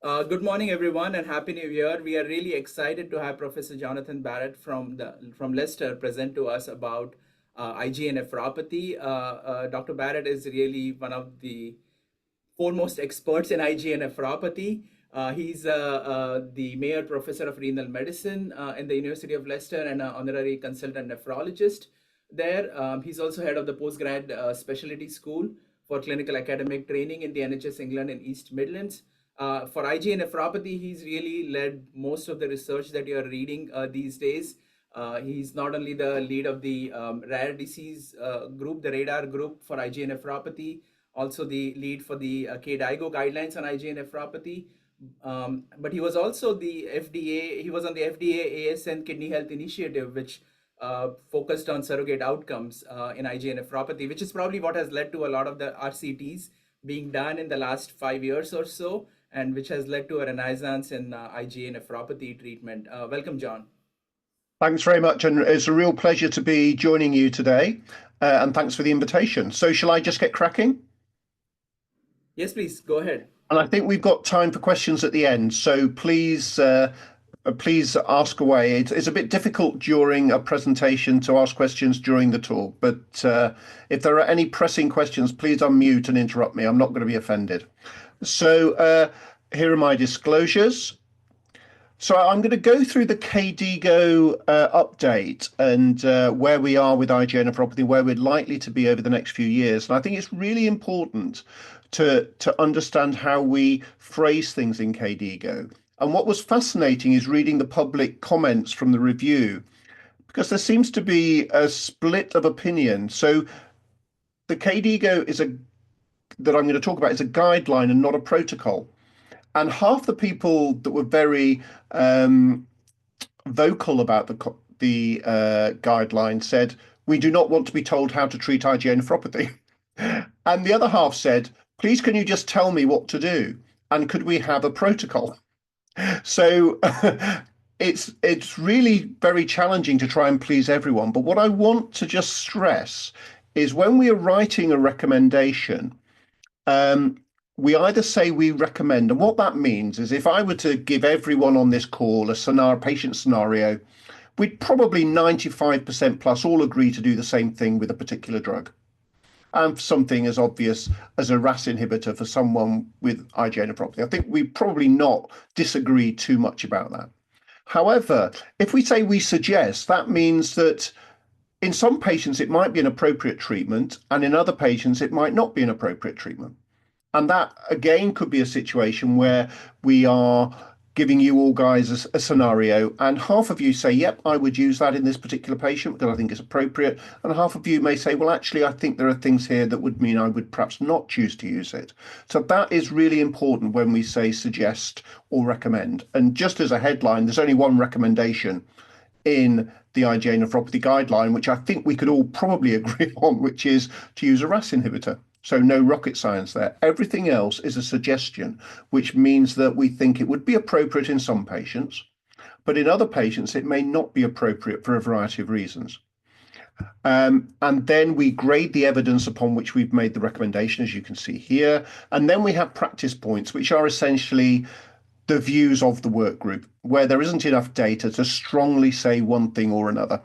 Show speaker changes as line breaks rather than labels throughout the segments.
Good morning, everyone, and Happy New Year. We are really excited to have Professor Jonathan Barratt from Leicester present to us about IgA nephropathy. Dr. Barratt is really one of the foremost experts in IgA nephropathy. He's the Mayer Professor of Renal Medicine in the University of Leicester and an honorary consultant nephrologist there. He's also head of the Postgrad Specialty School for Clinical Academic Training in the NHS England in East Midlands. For IgA nephropathy, he's really led most of the research that you're reading these days. He's not only the lead of the rare disease group, the radar group for IgA nephropathy, also the lead for the KDIGO guidelines on IgA nephropathy. But he was also the FDA, he was on the FDA ASN Kidney Health Initiative, which focused on surrogate outcomes in IgA nephropathy, which is probably what has led to a lot of the RCTs being done in the last 5 years or so, and which has led to a renaissance in IgA nephropathy treatment. Welcome, John.
Thanks very much, and it's a real pleasure to be joining you today, and thanks for the invitation. So shall I just get cracking?
Yes, please, go ahead.
And I think we've got time for questions at the end, so please ask away. It's a bit difficult during a presentation to ask questions during the talk, but if there are any pressing questions, please unmute and interrupt me. I'm not going to be offended. So here are my disclosures. So I'm going to go through the KDIGO update and where we are with IgA nephropathy, where we're likely to be over the next few years. And I think it's really important to understand how we phrase things in KDIGO. And what was fascinating is reading the public comments from the review, because there seems to be a split of opinion. So the KDIGO that I'm going to talk about is a guideline and not a protocol. And half the people that were very vocal about the guideline said, we do not want to be told how to treat IgA nephropathy. And the other half said, please, can you just tell me what to do? And could we have a protocol? So it's really very challenging to try and please everyone. But what I want to just stress is when we are writing a recommendation, we either say we recommend, and what that means is if I were to give everyone on this call a patient scenario, we'd probably 95% plus all agree to do the same thing with a particular drug. And something as obvious as a RAS inhibitor for someone with IgA nephropathy. I think we probably not disagree too much about that. However, if we say we suggest, that means that in some patients it might be an appropriate treatment, and in other patients it might not be an appropriate treatment. And that, again, could be a situation where we are giving you all guys a scenario, and half of you say, yep, I would use that in this particular patient because I think it's appropriate. And half of you may say, well, actually, I think there are things here that would mean I would perhaps not choose to use it. So that is really important when we say suggest or recommend. And just as a headline, there's only one recommendation in the IgA nephropathy guideline, which I think we could all probably agree on, which is to use a RAS inhibitor. So no rocket science there. Everything else is a suggestion, which means that we think it would be appropriate in some patients, but in other patients, it may not be appropriate for a variety of reasons. And then we grade the evidence upon which we've made the recommendation, as you can see here. And then we have practice points, which are essentially the views of the work group, where there isn't enough data to strongly say one thing or another.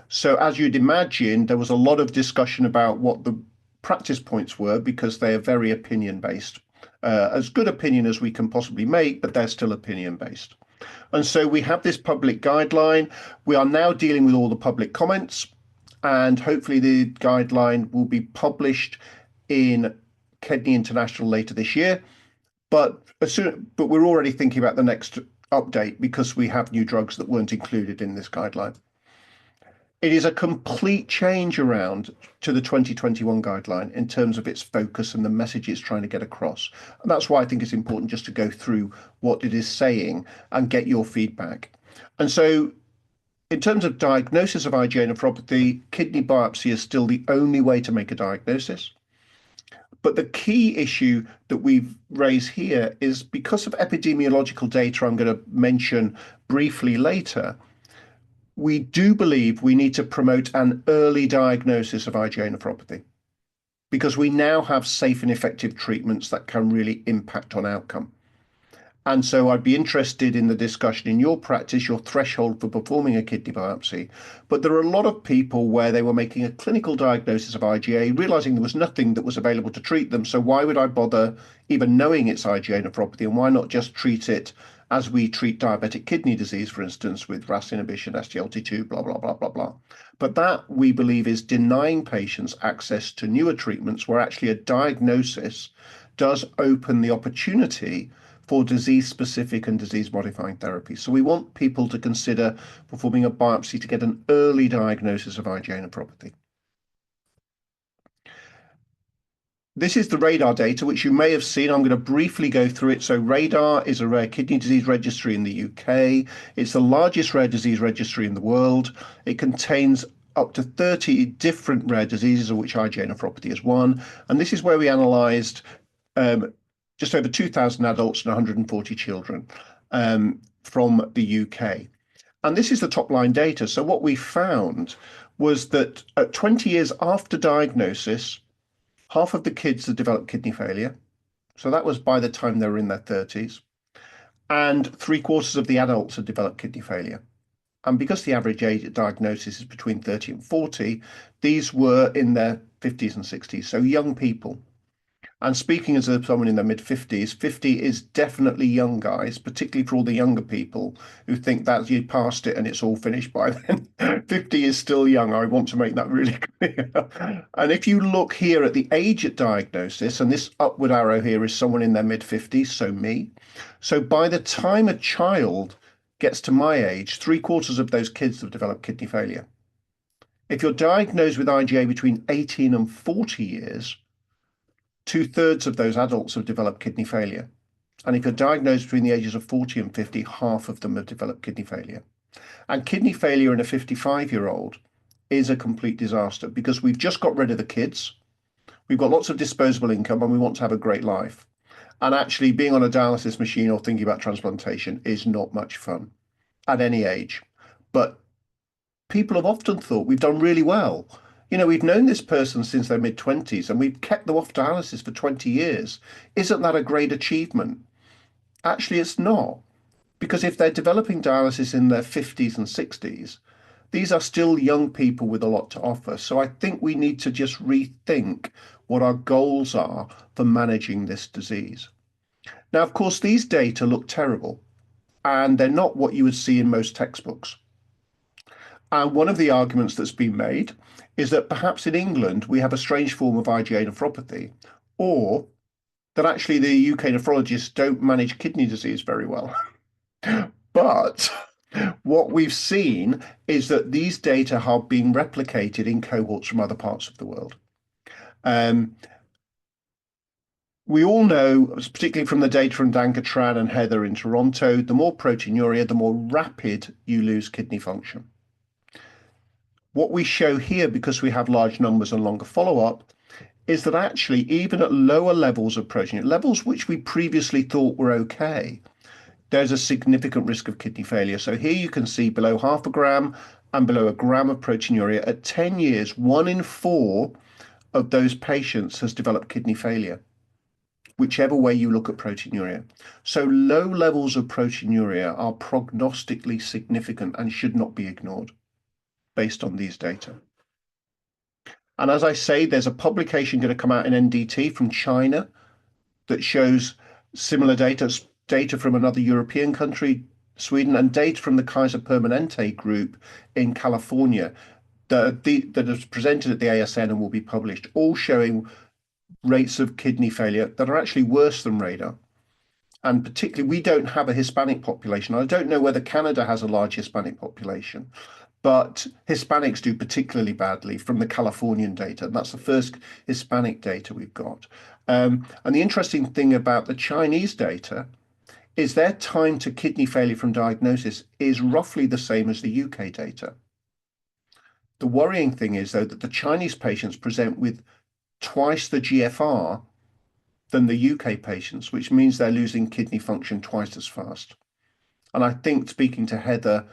So as you'd imagine, there was a lot of discussion about what the practice points were, because they are very opinion based, as good opinion as we can possibly make, but they're still opinion based. And so we have this public guideline. We are now dealing with all the public comments, and hopefully the guideline will be published in Kidney International later this year. But we're already thinking about the next update because we have new drugs that weren't included in this guideline. It is a complete change around to the 2021 guideline in terms of its focus and the message it's trying to get across. And that's why I think it's important just to go through what it is saying and get your feedback. And so in terms of diagnosis of IgA nephropathy, kidney biopsy is still the only way to make a diagnosis. But the key issue that we've raised here is because of epidemiological data I'm going to mention briefly later, we do believe we need to promote an early diagnosis of IgA nephropathy because we now have safe and effective treatments that can really impact on outcome. And so I'd be interested in the discussion in your practice, your threshold for performing a kidney biopsy. But there are a lot of people where they were making a clinical diagnosis of IgA, realizing there was nothing that was available to treat them. So why would I bother even knowing it's IgA nephropathy? And why not just treat it as we treat diabetic kidney disease, for instance, with RAS inhibition, SGLT2, blah, blah, blah, blah, blah. But that, we believe, is denying patients access to newer treatments where actually a diagnosis does open the opportunity for disease-specific and disease-modifying therapy. So we want people to consider performing a biopsy to get an early diagnosis of IgA nephropathy. This is the RaDaR data, which you may have seen. I'm going to briefly go through it. So RaDaR is a rare kidney disease registry in the UK. It's the largest rare disease registry in the world. It contains up to 30 different rare diseases, of which IgA nephropathy is one. And this is where we analysed just over 2,000 adults and 140 children from the UK. And this is the top line data. So what we found was that at 20 years after diagnosis, half of the kids had developed kidney failure. So that was by the time they were in their 30s. And 3/4 of the adults had developed kidney failure. And because the average age at diagnosis is between 30 and 40, these were in their 50s and 60s, so young people. And speaking as someone in their mid-50s, 50 is definitely young, guys, particularly for all the younger people who think that you passed it and it's all finished by then. 50 is still young. I want to make that really clear. And if you look here at the age at diagnosis, and this upward arrow here is someone in their mid-50s, so me. So by the time a child gets to my age, 3/4 of those kids have developed kidney failure. If you're diagnosed with IgA between 18 and 40 years, 2/3 of those adults have developed kidney failure. And if you're diagnosed between the ages of 40 and 50, half of them have developed kidney failure. And kidney failure in a 55-year-old is a complete disaster because we've just got rid of the kids. We've got lots of disposable income and we want to have a great life. And actually being on a dialysis machine or thinking about transplantation is not much fun at any age. But people have often thought we've done really well. You know, we've known this person since their mid-20s and we've kept them off dialysis for 20 years. Isn't that a great achievement? Actually, it's not. Because if they're developing dialysis in their 50s and 60s, these are still young people with a lot to offer. So I think we need to just rethink what our goals are for managing this disease. Now, of course, these data look terrible and they're not what you would see in most textbooks. And one of the arguments that's been made is that perhaps in England we have a strange form of IgA nephropathy, or that actually the UK nephrologists don't manage kidney disease very well. But what we've seen is that these data are being replicated in cohorts from other parts of the world. We all know, particularly from the data from Danka Tran and Heather in Toronto, the more proteinuria, the more rapid you lose kidney function. What we show here, because we have large numbers and longer follow-up, is that actually even at lower levels of proteinuria, levels which we previously thought were okay, there's a significant risk of kidney failure. So here you can see below 0.5 gram and below 1 gram of proteinuria at 10 years, 1 in 4 of those patients has developed kidney failure, whichever way you look at proteinuria. So low levels of proteinuria are prognostically significant and should not be ignored based on these data. And as I say, there's a publication going to come out in NDT from China that shows similar data from another European country, Sweden, and data from the Kaiser Permanente group in California that is presented at the ASN and will be published, all showing rates of kidney failure that are actually worse than RaDaR. And particularly, we don't have a Hispanic population. I don't know whether Canada has a large Hispanic population, but Hispanics do particularly badly from the Californian data. And that's the first Hispanic data we've got. And the interesting thing about the Chinese data is their time to kidney failure from diagnosis is roughly the same as the UK data. The worrying thing is, though, that the Chinese patients present with twice the GFR than the UK patients, which means they're losing kidney function twice as fast. And I think, speaking to Heather,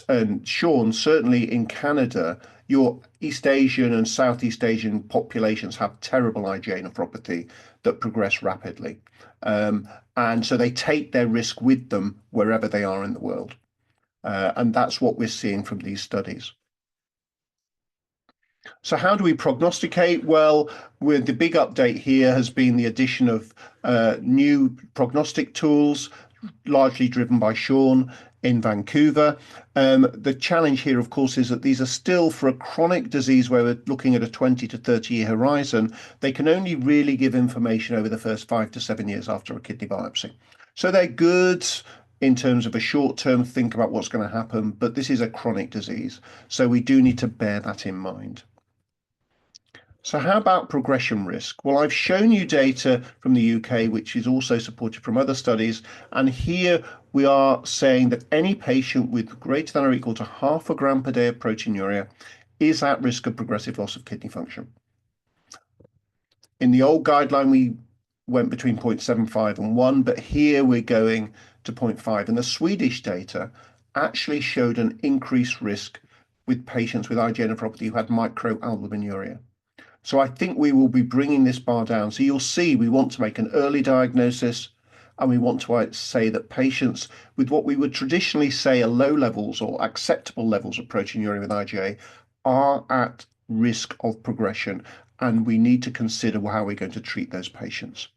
and Sean, certainly in Canada, your East Asian and Southeast Asian populations have terrible IgA nephropathy that progress rapidly. And so they take their risk with them wherever they are in the world. And that's what we're seeing from these studies. So how do we prognosticate? Well, with the big update here has been the addition of new prognostic tools, largely driven by Sean in Vancouver. The challenge here, of course, is that these are still for a chronic disease where we're looking at a 20 to 30-year horizon. They can only really give information over the first 5 to 7 years after a kidney biopsy. So they're good in terms of a short-term think about what's going to happen, but this is a chronic disease. So we do need to bear that in mind. So how about progression risk? Well, I've shown you data from the UK, which is also supported from other studies. And here we are saying that any patient with greater than or equal to 0.5 gram per day of proteinuria is at risk of progressive loss of kidney function. In the old guideline, we went between 0.75 and 1, but here we're going to 0.5. And the Swedish data actually showed an increased risk with patients with IgA nephropathy who had microalbuminuria. So I think we will be bringing this bar down. So you'll see we want to make an early diagnosis, and we want to say that patients with what we would traditionally say are low levels or acceptable levels of proteinuria with IgA are at risk of progression, and we need to consider how we're going to treat those patients.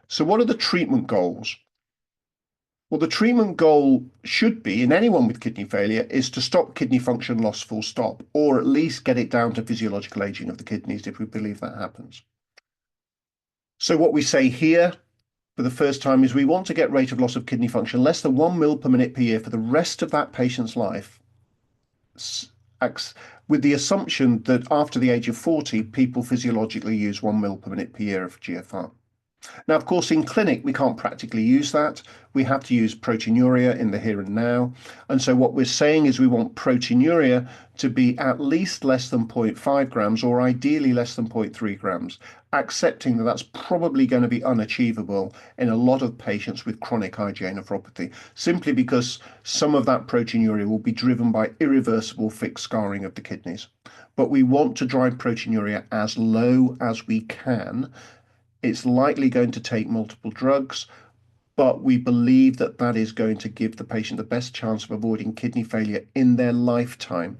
So what are the treatment goals? Well, the treatment goal should be, in anyone with kidney failure, is to stop kidney function loss full stop, or at least get it down to physiological aging of the kidneys if we believe that happens. So what we say here for the first time is we want to get rate of loss of kidney function less than 1 ml per minute per year for the rest of that patient's life, with the assumption that after the age of 40, people physiologically use 1 ml per minute per year of GFR. Now, of course, in clinic, we can't practically use that. We have to use proteinuria in the here and now. And so what we're saying is we want proteinuria to be at least less than 0.5 grams or ideally less than 0.3 grams, accepting that that's probably going to be unachievable in a lot of patients with chronic IgA nephropathy, simply because some of that proteinuria will be driven by irreversible fixed scarring of the kidneys. But we want to drive proteinuria as low as we can. It's likely going to take multiple drugs, but we believe that that is going to give the patient the best chance of avoiding kidney failure in their lifetime.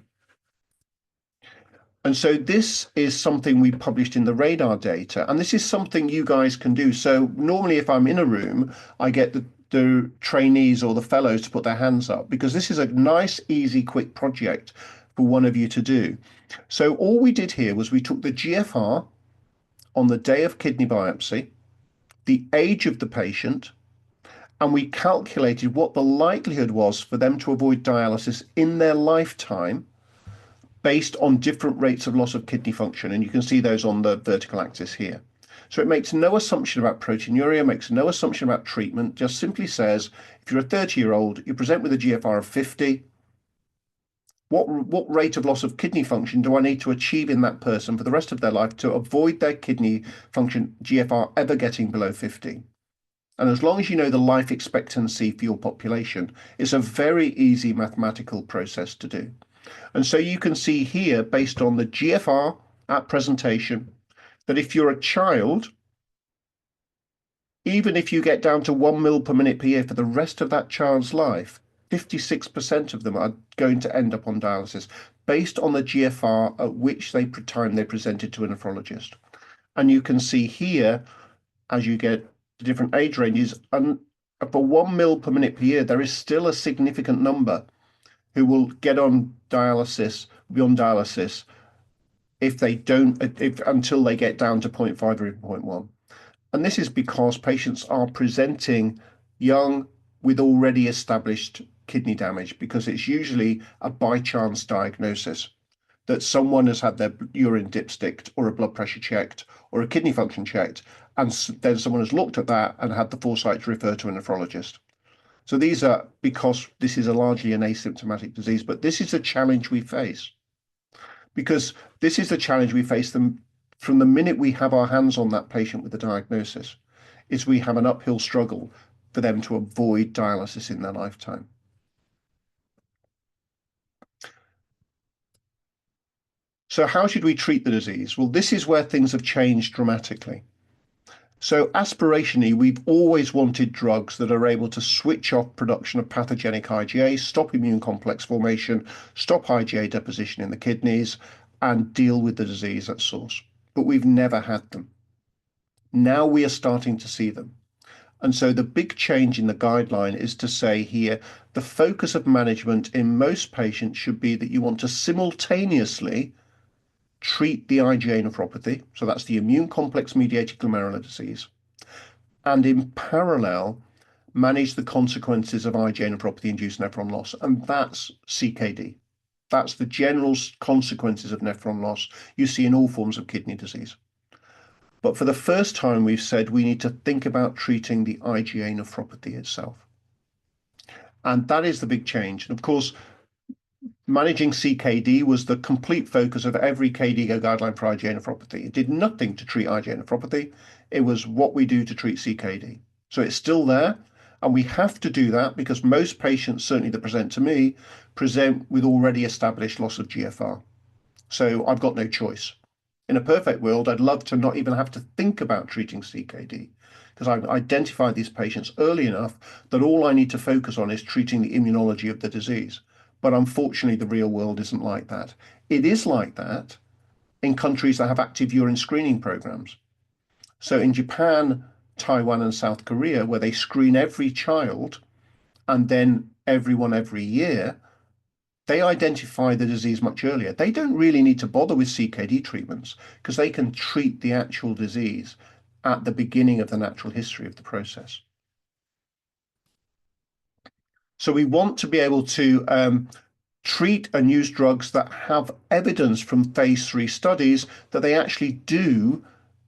And so this is something we published in the RADAR data, and this is something you guys can do. So normally if I'm in a room, I get the trainees or the fellows to put their hands up, because this is a nice, easy, quick project for one of you to do. So all we did here was we took the GFR on the day of kidney biopsy, the age of the patient, and we calculated what the likelihood was for them to avoid dialysis in their lifetime based on different rates of loss of kidney function. And you can see those on the vertical axis here. So it makes no assumption about proteinuria, makes no assumption about treatment, just simply says, if you're a 30-year-old, you present with a GFR of 50, what rate of loss of kidney function do I need to achieve in that person for the rest of their life to avoid their kidney function GFR ever getting below 50? And as long as you know the life expectancy for your population, it's a very easy mathematical process to do. And so you can see here, based on the GFR at presentation, that if you're a child, even if you get down to 1 ml per minute per year for the rest of that child's life, 56% of them are going to end up on dialysis based on the GFR at which time they presented to a nephrologist. And you can see here, as you get the different age ranges, and for 1 ml per minute per year, there is still a significant number who will get on dialysis, beyond dialysis, until they get down to 0.5 or even 0.1. And this is because patients are presenting young with already established kidney damage, because it's usually a by chance diagnosis that someone has had their urine dipsticked or a blood pressure checked or a kidney function checked, and then someone has looked at that and had the foresight to refer to a nephrologist. So these are because this is largely an asymptomatic disease, but this is a challenge we face, because this is the challenge we face them from the minute we have our hands on that patient with the diagnosis, is we have an uphill struggle for them to avoid dialysis in their lifetime. So how should we treat the disease? Well, this is where things have changed dramatically. So aspirationally, we've always wanted drugs that are able to switch off production of pathogenic IgA, stop immune complex formation, stop IgA deposition in the kidneys, and deal with the disease at source. But we've never had them. Now we are starting to see them. And so the big change in the guideline is to say here, the focus of management in most patients should be that you want to simultaneously treat the IgA nephropathy, so that's the immune complex mediated glomerular disease, and in parallel, manage the consequences of IgA nephropathy-induced nephron loss, and that's CKD. That's the general consequences of nephron loss you see in all forms of kidney disease. But for the first time, we've said we need to think about treating the IgA nephropathy itself. And that is the big change. And of course, managing CKD was the complete focus of every KDIGO guideline for IgA nephropathy. It did nothing to treat IgA nephropathy. It was what we do to treat CKD. So it's still there. And we have to do that because most patients, certainly that present to me, present with already established loss of GFR. So I've got no choice. In a perfect world, I'd love to not even have to think about treating CKD because I've identified these patients early enough that all I need to focus on is treating the immunology of the disease. But unfortunately, the real world isn't like that. It is like that in countries that have active urine screening programs. So in Japan, Taiwan, and South Korea, where they screen every child and then everyone every year, they identify the disease much earlier. They don't really need to bother with CKD treatments because they can treat the actual disease at the beginning of the natural history of the process. So we want to be able to treat and use drugs that have evidence from phase 3 studies that they actually do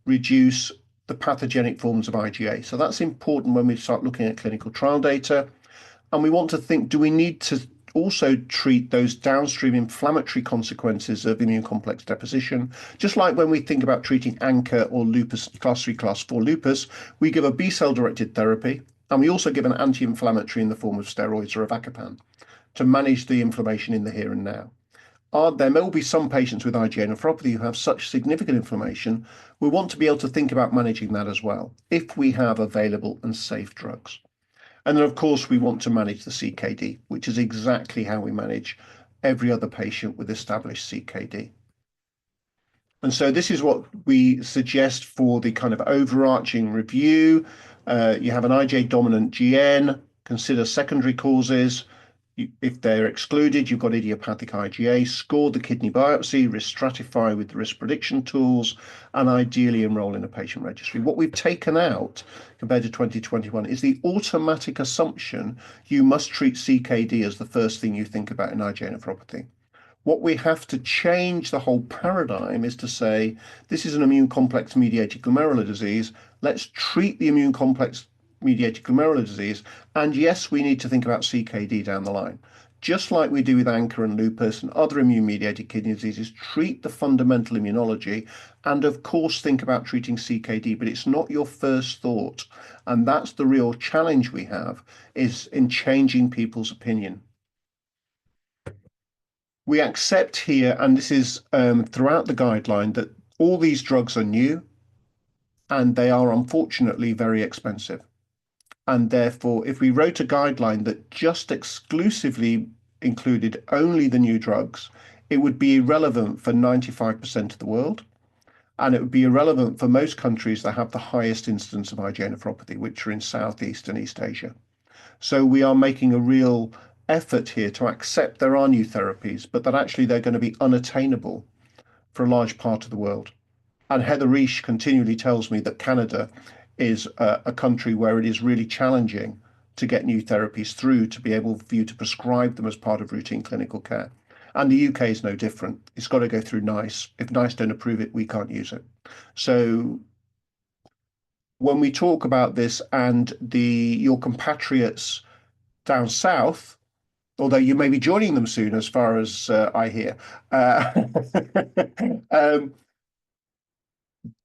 reduce the pathogenic forms of IgA. So that's important when we start looking at clinical trial data. And we want to think, do we need to also treat those downstream inflammatory consequences of immune complex deposition? Just like when we think about treating ANCA or lupus, class 3, class 4 lupus, we give a B-cell directed therapy, and we also give an anti-inflammatory in the form of steroids or avacopan to manage the inflammation in the here and now. There may be some patients with IgA nephropathy who have such significant inflammation, we want to be able to think about managing that as well, if we have available and safe drugs. And then, of course, we want to manage the CKD, which is exactly how we manage every other patient with established CKD. And so this is what we suggest for the kind of overarching review. You have an IgA dominant GN, consider secondary causes. If they're excluded, you've got idiopathic IgA, score the kidney biopsy, risk stratify with the risk prediction tools, and ideally enroll in a patient registry. What we've taken out compared to 2021 is the automatic assumption you must treat CKD as the first thing you think about in IgA nephropathy. What we have to change the whole paradigm is to say, this is an immune complex mediated glomerular disease. Let's treat the immune complex mediated glomerular disease. And yes, we need to think about CKD down the line. Just like we do with ANCA and lupus and other immune-mediated kidney diseases, treat the fundamental immunology and, of course, think about treating CKD, but it's not your first thought. And that's the real challenge we have, is in changing people's opinion. We accept here, and this is throughout the guideline, that all these drugs are new and they are unfortunately very expensive. And therefore, if we wrote a guideline that just exclusively included only the new drugs, it would be irrelevant for 95% of the world. And it would be irrelevant for most countries that have the highest incidence of IgA nephropathy, which are in Southeast and East Asia. So we are making a real effort here to accept there are new therapies, but that actually they're going to be unattainable for a large part of the world. And Heather Reish continually tells me that Canada is a country where it is really challenging to get new therapies through to be able for you to prescribe them as part of routine clinical care. And the UK is no different. It's got to go through NICE. If NICE don't approve it, we can't use it. So when we talk about this and your compatriots down south, although you may be joining them soon, as far as I hear,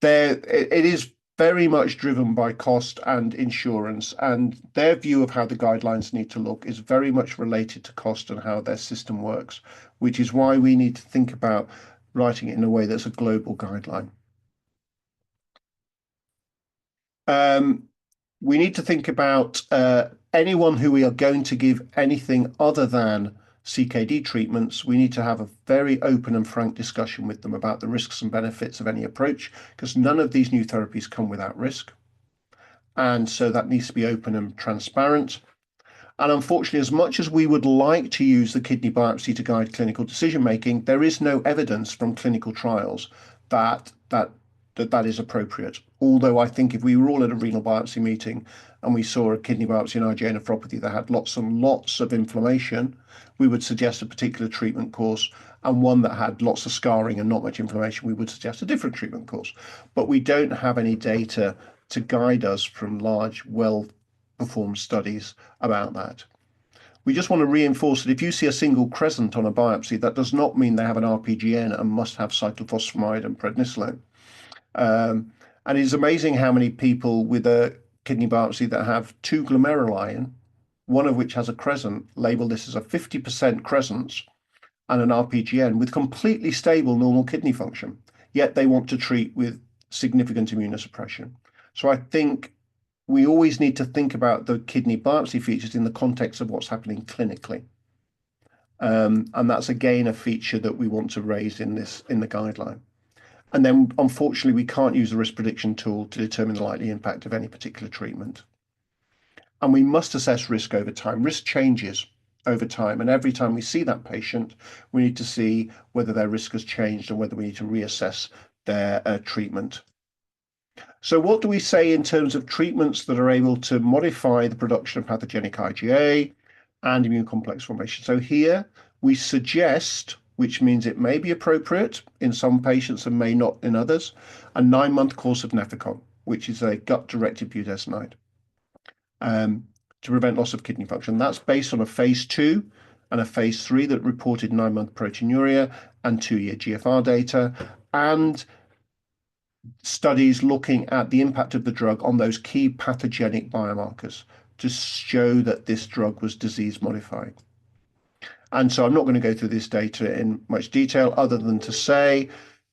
it is very much driven by cost and insurance, and their view of how the guidelines need to look is very much related to cost and how their system works, which is why we need to think about writing it in a way that's a global guideline. We need to think about anyone who we are going to give anything other than CKD treatments. We need to have a very open and frank discussion with them about the risks and benefits of any approach, because none of these new therapies come without risk. And so that needs to be open and transparent. And unfortunately, as much as we would like to use the kidney biopsy to guide clinical decision making, there is no evidence from clinical trials that is appropriate. Although I think if we were all at a renal biopsy meeting and we saw a kidney biopsy in IgA nephropathy that had lots and lots of inflammation, we would suggest a particular treatment course, and one that had lots of scarring and not much inflammation, we would suggest a different treatment course. But we don't have any data to guide us from large, well-performed studies about that. We just want to reinforce that if you see a single crescent on a biopsy, that does not mean they have an RPGN and must have cyclophosphamide and prednisolone. And it's amazing how many people with a kidney biopsy that have 2 glomeruli, one of which has a crescent, label this as a 50% crescent and an RPGN with completely stable normal kidney function, yet they want to treat with significant immunosuppression. So I think we always need to think about the kidney biopsy features in the context of what's happening clinically. And that's again a feature that we want to raise in the guideline. And then unfortunately, we can't use the risk prediction tool to determine the likely impact of any particular treatment. And we must assess risk over time. Risk changes over time. And every time we see that patient, we need to see whether their risk has changed and whether we need to reassess their treatment. So what do we say in terms of treatments that are able to modify the production of pathogenic IgA and immune complex formation? So here we suggest, which means it may be appropriate in some patients and may not in others, a 9-month course of Nefecon, which is a gut-directed budesonide, to prevent loss of kidney function. That's based on a phase 2 and a phase 3 that reported 9-month proteinuria and 2-year GFR data, and studies looking at the impact of the drug on those key pathogenic biomarkers to show that this drug was disease modifying. And so I'm not going to go through this data in much detail other than to say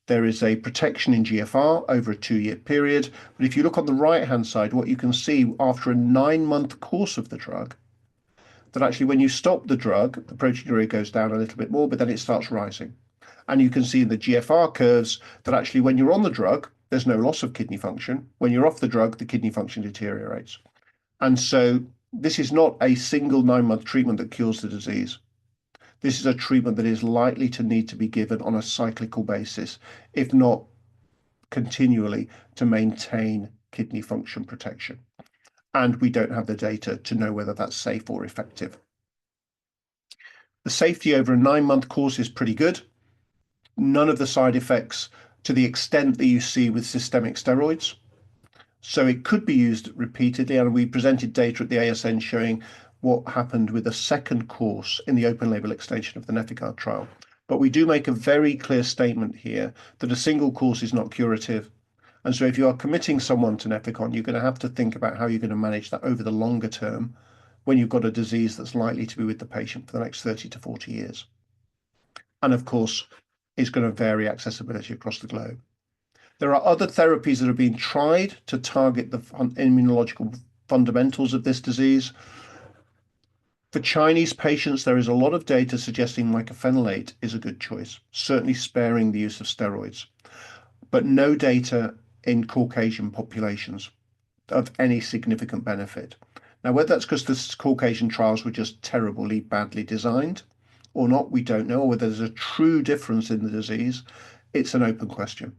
there is a protection in GFR over a 2-year period. But if you look on the right-hand side, what you can see after a 9-month course of the drug, that actually when you stop the drug, the proteinuria goes down a little bit more, but then it starts rising. And you can see in the GFR curves that actually when you're on the drug, there's no loss of kidney function. When you're off the drug, the kidney function deteriorates. And so this is not a single 9-month treatment that cures the disease. This is a treatment that is likely to need to be given on a cyclical basis, if not continually, to maintain kidney function protection. And we don't have the data to know whether that's safe or effective. The safety over a 9-month course is pretty good. None of the side effects to the extent that you see with systemic steroids. So it could be used repeatedly, and we presented data at the ASN showing what happened with a second course in the open label extension of the NefIgArd trial. But we do make a very clear statement here that a single course is not curative. And so if you are committing someone to Nefecon, you're going to have to think about how you're going to manage that over the longer term when you've got a disease that's likely to be with the patient for the next 30 to 40 years. And of course, it's going to vary accessibility across the globe. There are other therapies that have been tried to target the immunological fundamentals of this disease. For Chinese patients, there is a lot of data suggesting mycophenolate is a good choice, certainly sparing the use of steroids, but no data in Caucasian populations of any significant benefit. Now, whether that's because the Caucasian trials were just terribly badly designed or not, we don't know, or whether there's a true difference in the disease, it's an open question.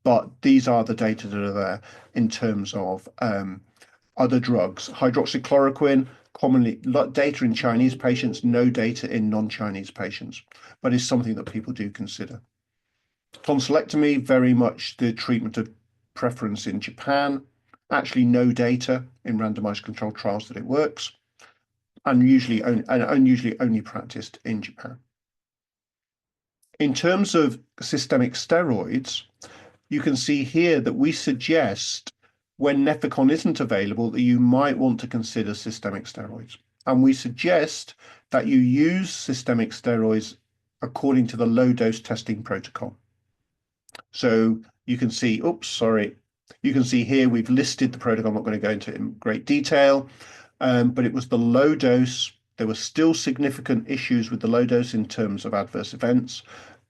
But these are the data that are there in terms of other drugs. Hydroxychloroquine, commonly data in Chinese patients, no data in non-Chinese patients, but is something that people do consider. Tonsillectomy, very much the treatment of preference in Japan. Actually, no data in randomized controlled trials that it works, and usually only practiced in Japan. In terms of systemic steroids, you can see here that we suggest when Nefecon isn't available that you might want to consider systemic steroids. And we suggest that you use systemic steroids according to the low dose testing protocol. So you can see, oops, sorry. You can see here we've listed the protocol. I'm not going to go into it in great detail, but it was the low dose. There were still significant issues with the low dose in terms of adverse events.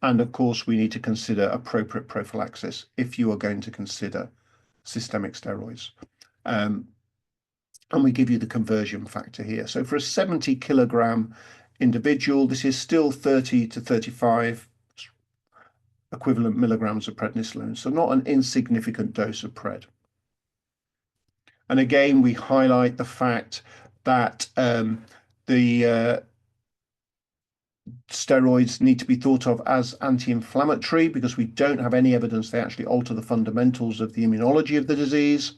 And of course, we need to consider appropriate prophylaxis if you are going to consider systemic steroids. And we give you the conversion factor here. So for a 70 kilogram individual, this is still 30 to 35 equivalent milligrams of prednisolone, so not an insignificant dose of pred. And again, we highlight the fact that the steroids need to be thought of as anti-inflammatory because we don't have any evidence they actually alter the fundamentals of the immunology of the disease.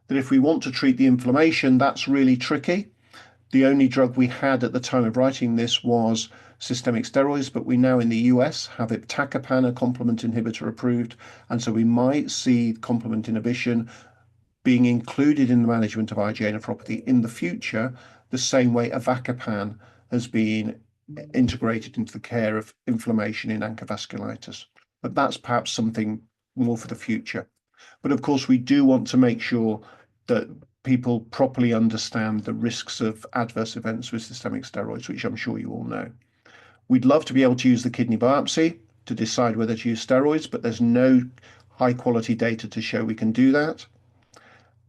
That if we want to treat the inflammation, that's really tricky. The only drug we had at the time of writing this was systemic steroids, but we now in the US have iptacopan, a complement inhibitor, approved, and so we might see complement inhibition being included in the management of IgA nephropathy in the future, the same way avacopan has been integrated into the care of inflammation in ANCA vasculitis. But that's perhaps something more for the future. But of course, we do want to make sure that people properly understand the risks of adverse events with systemic steroids, which I'm sure you all know. We'd love to be able to use the kidney biopsy to decide whether to use steroids, but there's no high quality data to show we can do that.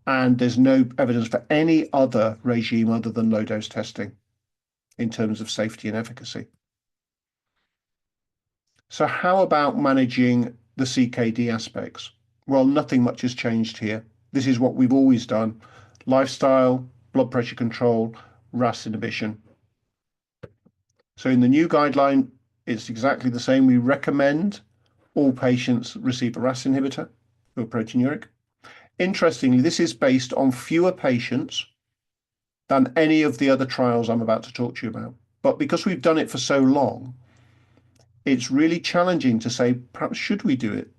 And there's no evidence for any other regime other than low dose testing in terms of safety and efficacy. So how about managing the CKD aspects? Well, nothing much has changed here. This is what we've always done: lifestyle, blood pressure control, RAS inhibition. So in the new guideline, it's exactly the same. We recommend all patients receive a RAS inhibitor who are proteinuria. Interestingly, this is based on fewer patients than any of the other trials I'm about to talk to you about. But because we've done it for so long, it's really challenging to say, perhaps should we do it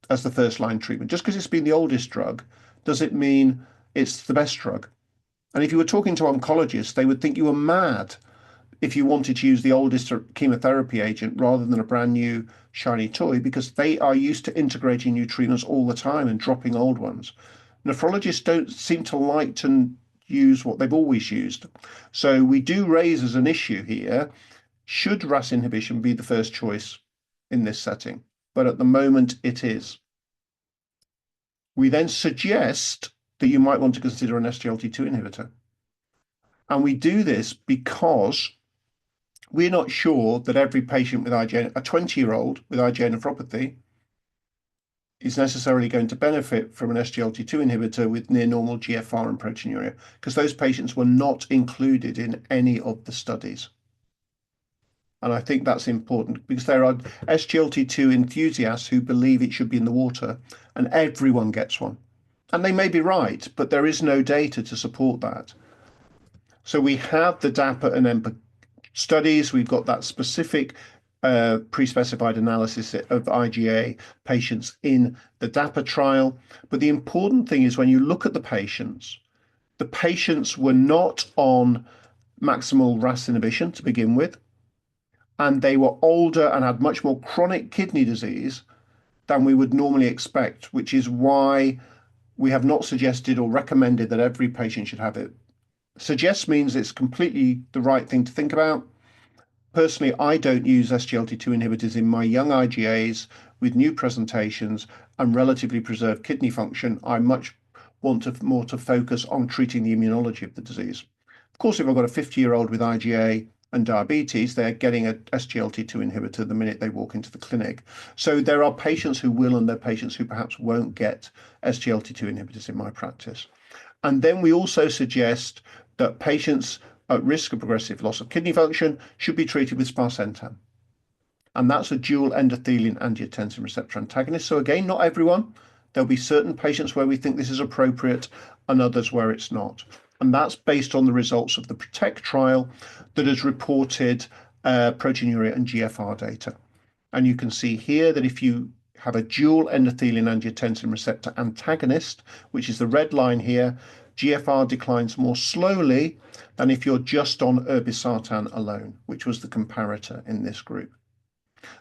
as the first line treatment? Just because it's been the oldest drug, does it mean it's the best drug? And if you were talking to oncologists, they would think you were mad if you wanted to use the oldest chemotherapy agent rather than a brand new shiny toy, because they are used to integrating new treatments all the time and dropping old ones. Nephrologists don't seem to like to use what they've always used. So we do raise as an issue here, should RAS inhibition be the first choice in this setting? But at the moment it is. We then suggest that you might want to consider an SGLT2 inhibitor. And we do this because we're not sure that every patient with IgA, a 20-year-old with IgA nephropathy, is necessarily going to benefit from an SGLT2 inhibitor with near normal GFR and proteinuria, because those patients were not included in any of the studies. And I think that's important because there are SGLT2 enthusiasts who believe it should be in the water, and everyone gets one. And they may be right, but there is no data to support that. So we have the DAPA and EMPA studies. We've got that specific pre-specified analysis of IgA patients in the DAPA trial. But the important thing is when you look at the patients were not on maximal RAS inhibition to begin with, and they were older and had much more chronic kidney disease than we would normally expect, which is why we have not suggested or recommended that every patient should have it. Suggest means it's completely the right thing to think about. Personally, I don't use SGLT2 inhibitors in my young IgAs with new presentations and relatively preserved kidney function. I much want more to focus on treating the immunology of the disease. Of course, if I've got a 50-year-old with IgA and diabetes, they're getting a SGLT2 inhibitor the minute they walk into the clinic. So there are patients who will, and there are patients who perhaps won't get SGLT2 inhibitors in my practice. And then we also suggest that patients at risk of progressive loss of kidney function should be treated with sparsentan. And that's a dual endothelin angiotensin receptor antagonist. So again, not everyone. There'll be certain patients where we think this is appropriate and others where it's not. And that's based on the results of the PROTECT trial that has reported proteinuria and GFR data. And you can see here that if you have a dual endothelin angiotensin receptor antagonist, which is the red line here, GFR declines more slowly than if you're just on irbesartan alone, which was the comparator in this group.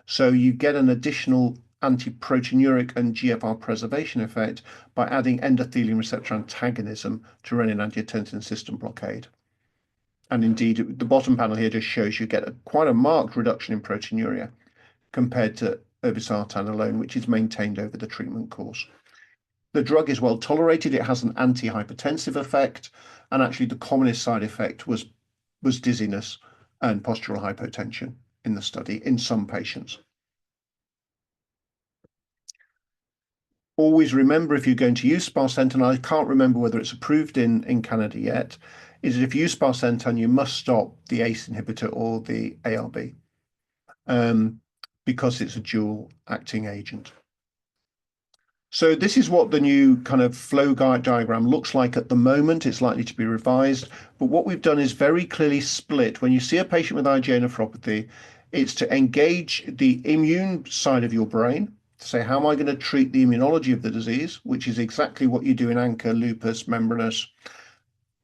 So you get an additional antiproteinuric and GFR preservation effect by adding endothelin receptor antagonism to renin-angiotensin system blockade. And indeed, the bottom panel here just shows you get quite a marked reduction in proteinuria compared to irbesartan alone, which is maintained over the treatment course. The drug is well tolerated. It has an antihypertensive effect, and actually the commonest side effect was dizziness and postural hypotension in the study in some patients. Always remember, if you're going to use sparsentan, I can't remember whether it's approved in Canada yet, is that if you use sparsentan, you must stop the ACE inhibitor or the ARB because it's a dual acting agent. So this is what the new kind of flow diagram looks like at the moment. It's likely to be revised, but what we've done is very clearly split. When you see a patient with IgA nephropathy, it's to engage the immune side of your brain, to say, how am I going to treat the immunology of the disease, which is exactly what you do in ANCA, lupus, membranous.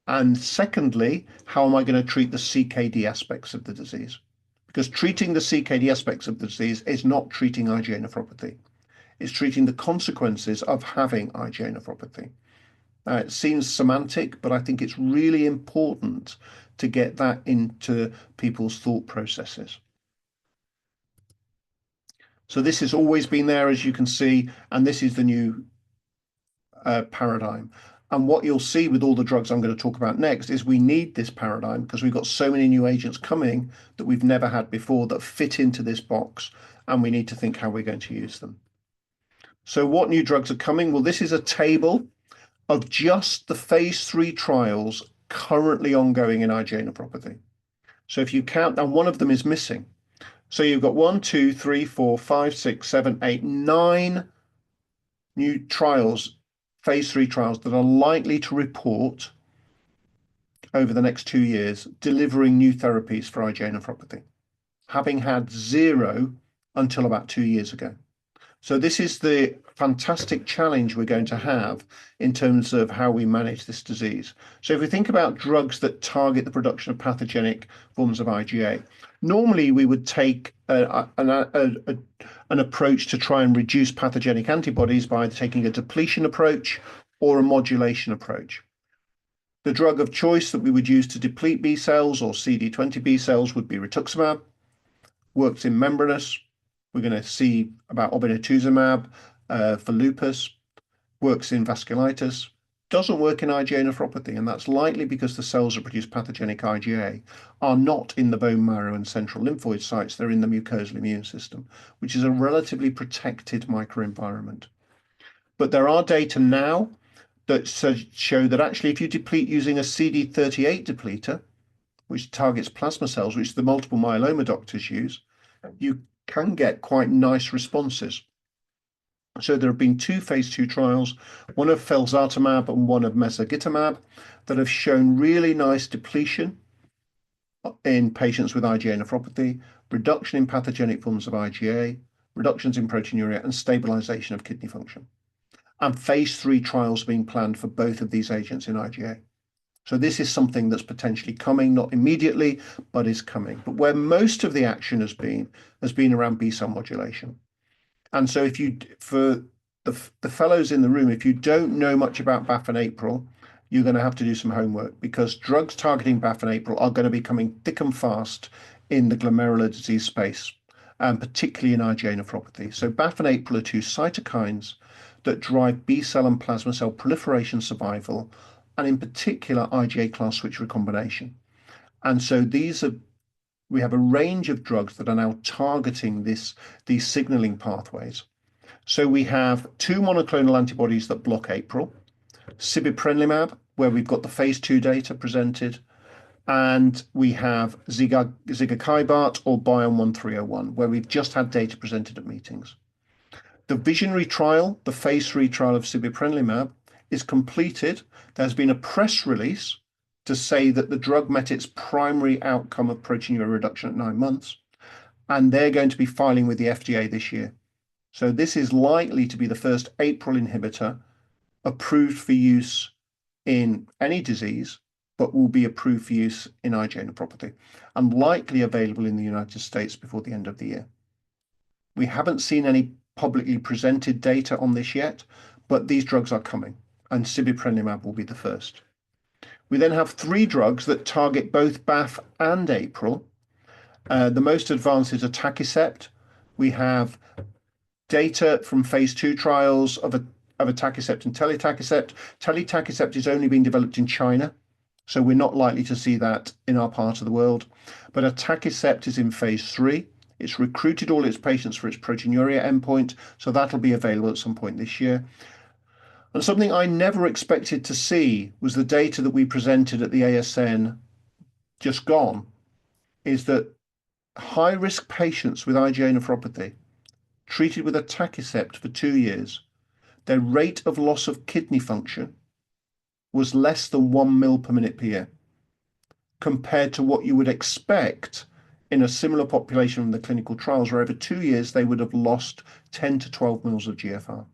And secondly, how am I going to treat the CKD aspects of the disease? Because treating the CKD aspects of the disease is not treating IgA nephropathy. It's treating the consequences of having IgA nephropathy. It seems semantic, but I think it's really important to get that into people's thought processes. So this has always been there, as you can see, and this is the new paradigm. And what you'll see with all the drugs I'm going to talk about next is we need this paradigm because we've got so many new agents coming that we've never had before that fit into this box, and we need to think how we're going to use them. So what new drugs are coming? Well, this is a table of just the phase 3 trials currently ongoing in IgA nephropathy. So if you count, and one of them is missing. So you've got 1, 2, 3, 4, 5, 6, 7, 8, 9 new trials, phase 3 trials that are likely to report over the next 2 years, delivering new therapies for IgA nephropathy, having had 0 until about 2 years ago. So this is the fantastic challenge we're going to have in terms of how we manage this disease. So if we think about drugs that target the production of pathogenic forms of IgA, normally we would take an approach to try and reduce pathogenic antibodies by either taking a depletion approach or a modulation approach. The drug of choice that we would use to deplete B cells or CD20 B cells would be rituximab, works in membranous. We're going to see about obinutuzumab for lupus, works in vasculitis, doesn't work in IgA nephropathy, and that's likely because the cells that produce pathogenic IgA are not in the bone marrow and central lymphoid sites, they're in the mucosal immune system, which is a relatively protected microenvironment. But there are data now that show that actually if you deplete using a CD38 depleter, which targets plasma cells, which the multiple myeloma doctors use, you can get quite nice responses. So there have been 2 phase 2 trials, one of felzartamab and one of mezagitamab, that have shown really nice depletion in patients with IgA nephropathy, reduction in pathogenic forms of IgA, reductions in proteinuria, and stabilization of kidney function. And phase 3 trials are being planned for both of these agents in IgA. So this is something that's potentially coming, not immediately, but is coming. But where most of the action has been around B-cell modulation. And so if you, for the fellows in the room, if you don't know much about Baff and April, you're going to have to do some homework because drugs targeting Baff and April are going to be coming thick and fast in the glomerular disease space, and particularly in IgA nephropathy. So Baff and April are 2 cytokines that drive B-cell and plasma cell proliferation, survival, and in particular IgA class switch recombination. And so we have a range of drugs that are now targeting these signaling pathways. So we have 2 monoclonal antibodies that block APRIL, sibeprenlimab, where we've got the phase 2 data presented, and we have zigakibart or BION-1301, where we've just had data presented at meetings. The visionary trial, the phase 3 trial of sibeprenlimab, is completed. There's been a press release to say that the drug met its primary outcome of proteinuria reduction at 9 months, and they're going to be filing with the FDA this year. So this is likely to be the first APRIL inhibitor approved for use in any disease, but will be approved for use in IgA nephropathy, and likely available in the United States before the end of the year. We haven't seen any publicly presented data on this yet, but these drugs are coming, and sibeprenlimab will be the first. We then have 3 drugs that target both Baff and April. The most advanced is atacicept. We have data from phase 2 trials of atacicept and telitacicept. Telitacicept is only being developed in China, so we're not likely to see that in our part of the world. But atacicept is in phase 3. It's recruited all its patients for its proteinuria endpoint, so that'll be available at some point this year. And something I never expected to see was the data that we presented at the ASN just gone, is that high-risk patients with IgA nephropathy treated with atacicept for 2 years, their rate of loss of kidney function was less than 1 ml per minute per year, compared to what you would expect in a similar population from the clinical trials, where over 2 years they would have lost 10 to 12 mils of GFR.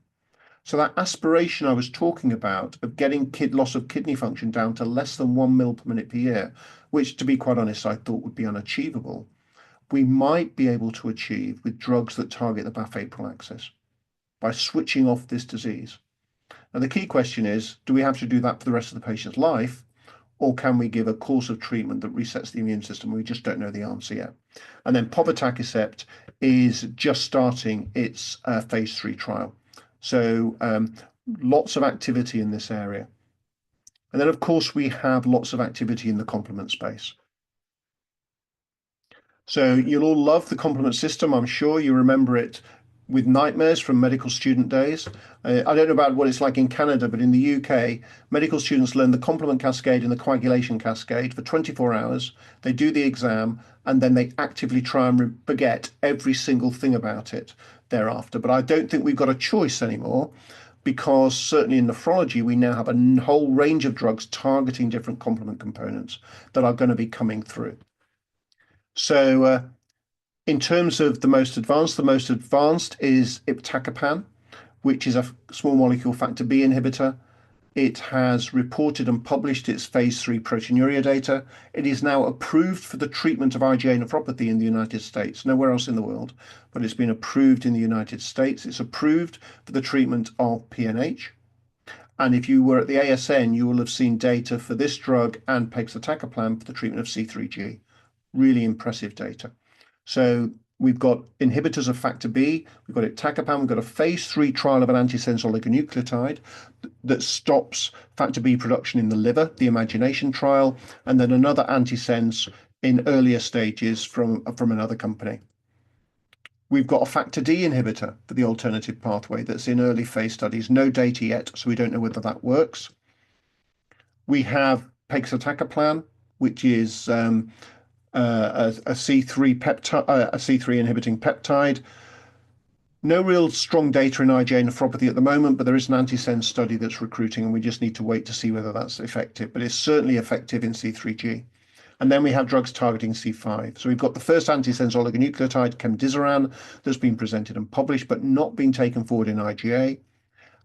So that aspiration I was talking about of getting loss of kidney function down to less than 1 ml per minute per year, which to be quite honest, I thought would be unachievable, we might be able to achieve with drugs that target the BAFF-APRIL axis by switching off this disease. Now, the key question is, do we have to do that for the rest of the patient's life, or can we give a course of treatment that resets the immune system? We just don't know the answer yet. And then povetacicept is just starting its phase 3 trial. So lots of activity in this area. And then, of course, we have lots of activity in the complement space. So you'll all love the complement system. I'm sure you remember it with nightmares from medical student days. I don't know about what it's like in Canada, but in the UK, medical students learn the complement cascade and the coagulation cascade for 24 hours. They do the exam, and then they actively try and forget every single thing about it thereafter. But I don't think we've got a choice anymore, because certainly in nephrology, we now have a whole range of drugs targeting different complement components that are going to be coming through. So in terms of the most advanced is iptacopan, which is a small molecule factor B inhibitor. It has reported and published its phase 3 proteinuria data. It is now approved for the treatment of IgA nephropathy in the United States, nowhere else in the world, but it's been approved in the United States. It's approved for the treatment of PNH. And if you were at the ASN, you will have seen data for this drug and pegcetacoplan for the treatment of C3G. Really impressive data. So we've got inhibitors of factor B, we've got iptacopan, we've got a phase 3 trial of an antisense oligonucleotide that stops factor B production in the liver, the Imagination trial, and then another antisense in earlier stages from another company. We've got a factor D inhibitor for the alternative pathway that's in early phase studies. No data yet, so we don't know whether that works. We have pegcetacoplan, which is a C3 peptide, a C3 inhibiting peptide. No real strong data in IgA nephropathy at the moment, but there is an antisense study that's recruiting, and we just need to wait to see whether that's effective. But it's certainly effective in C3G. And then we have drugs targeting C5. So we've got the first antisense oligonucleotide, cemdisiran, that's been presented and published, but not been taken forward in IgA.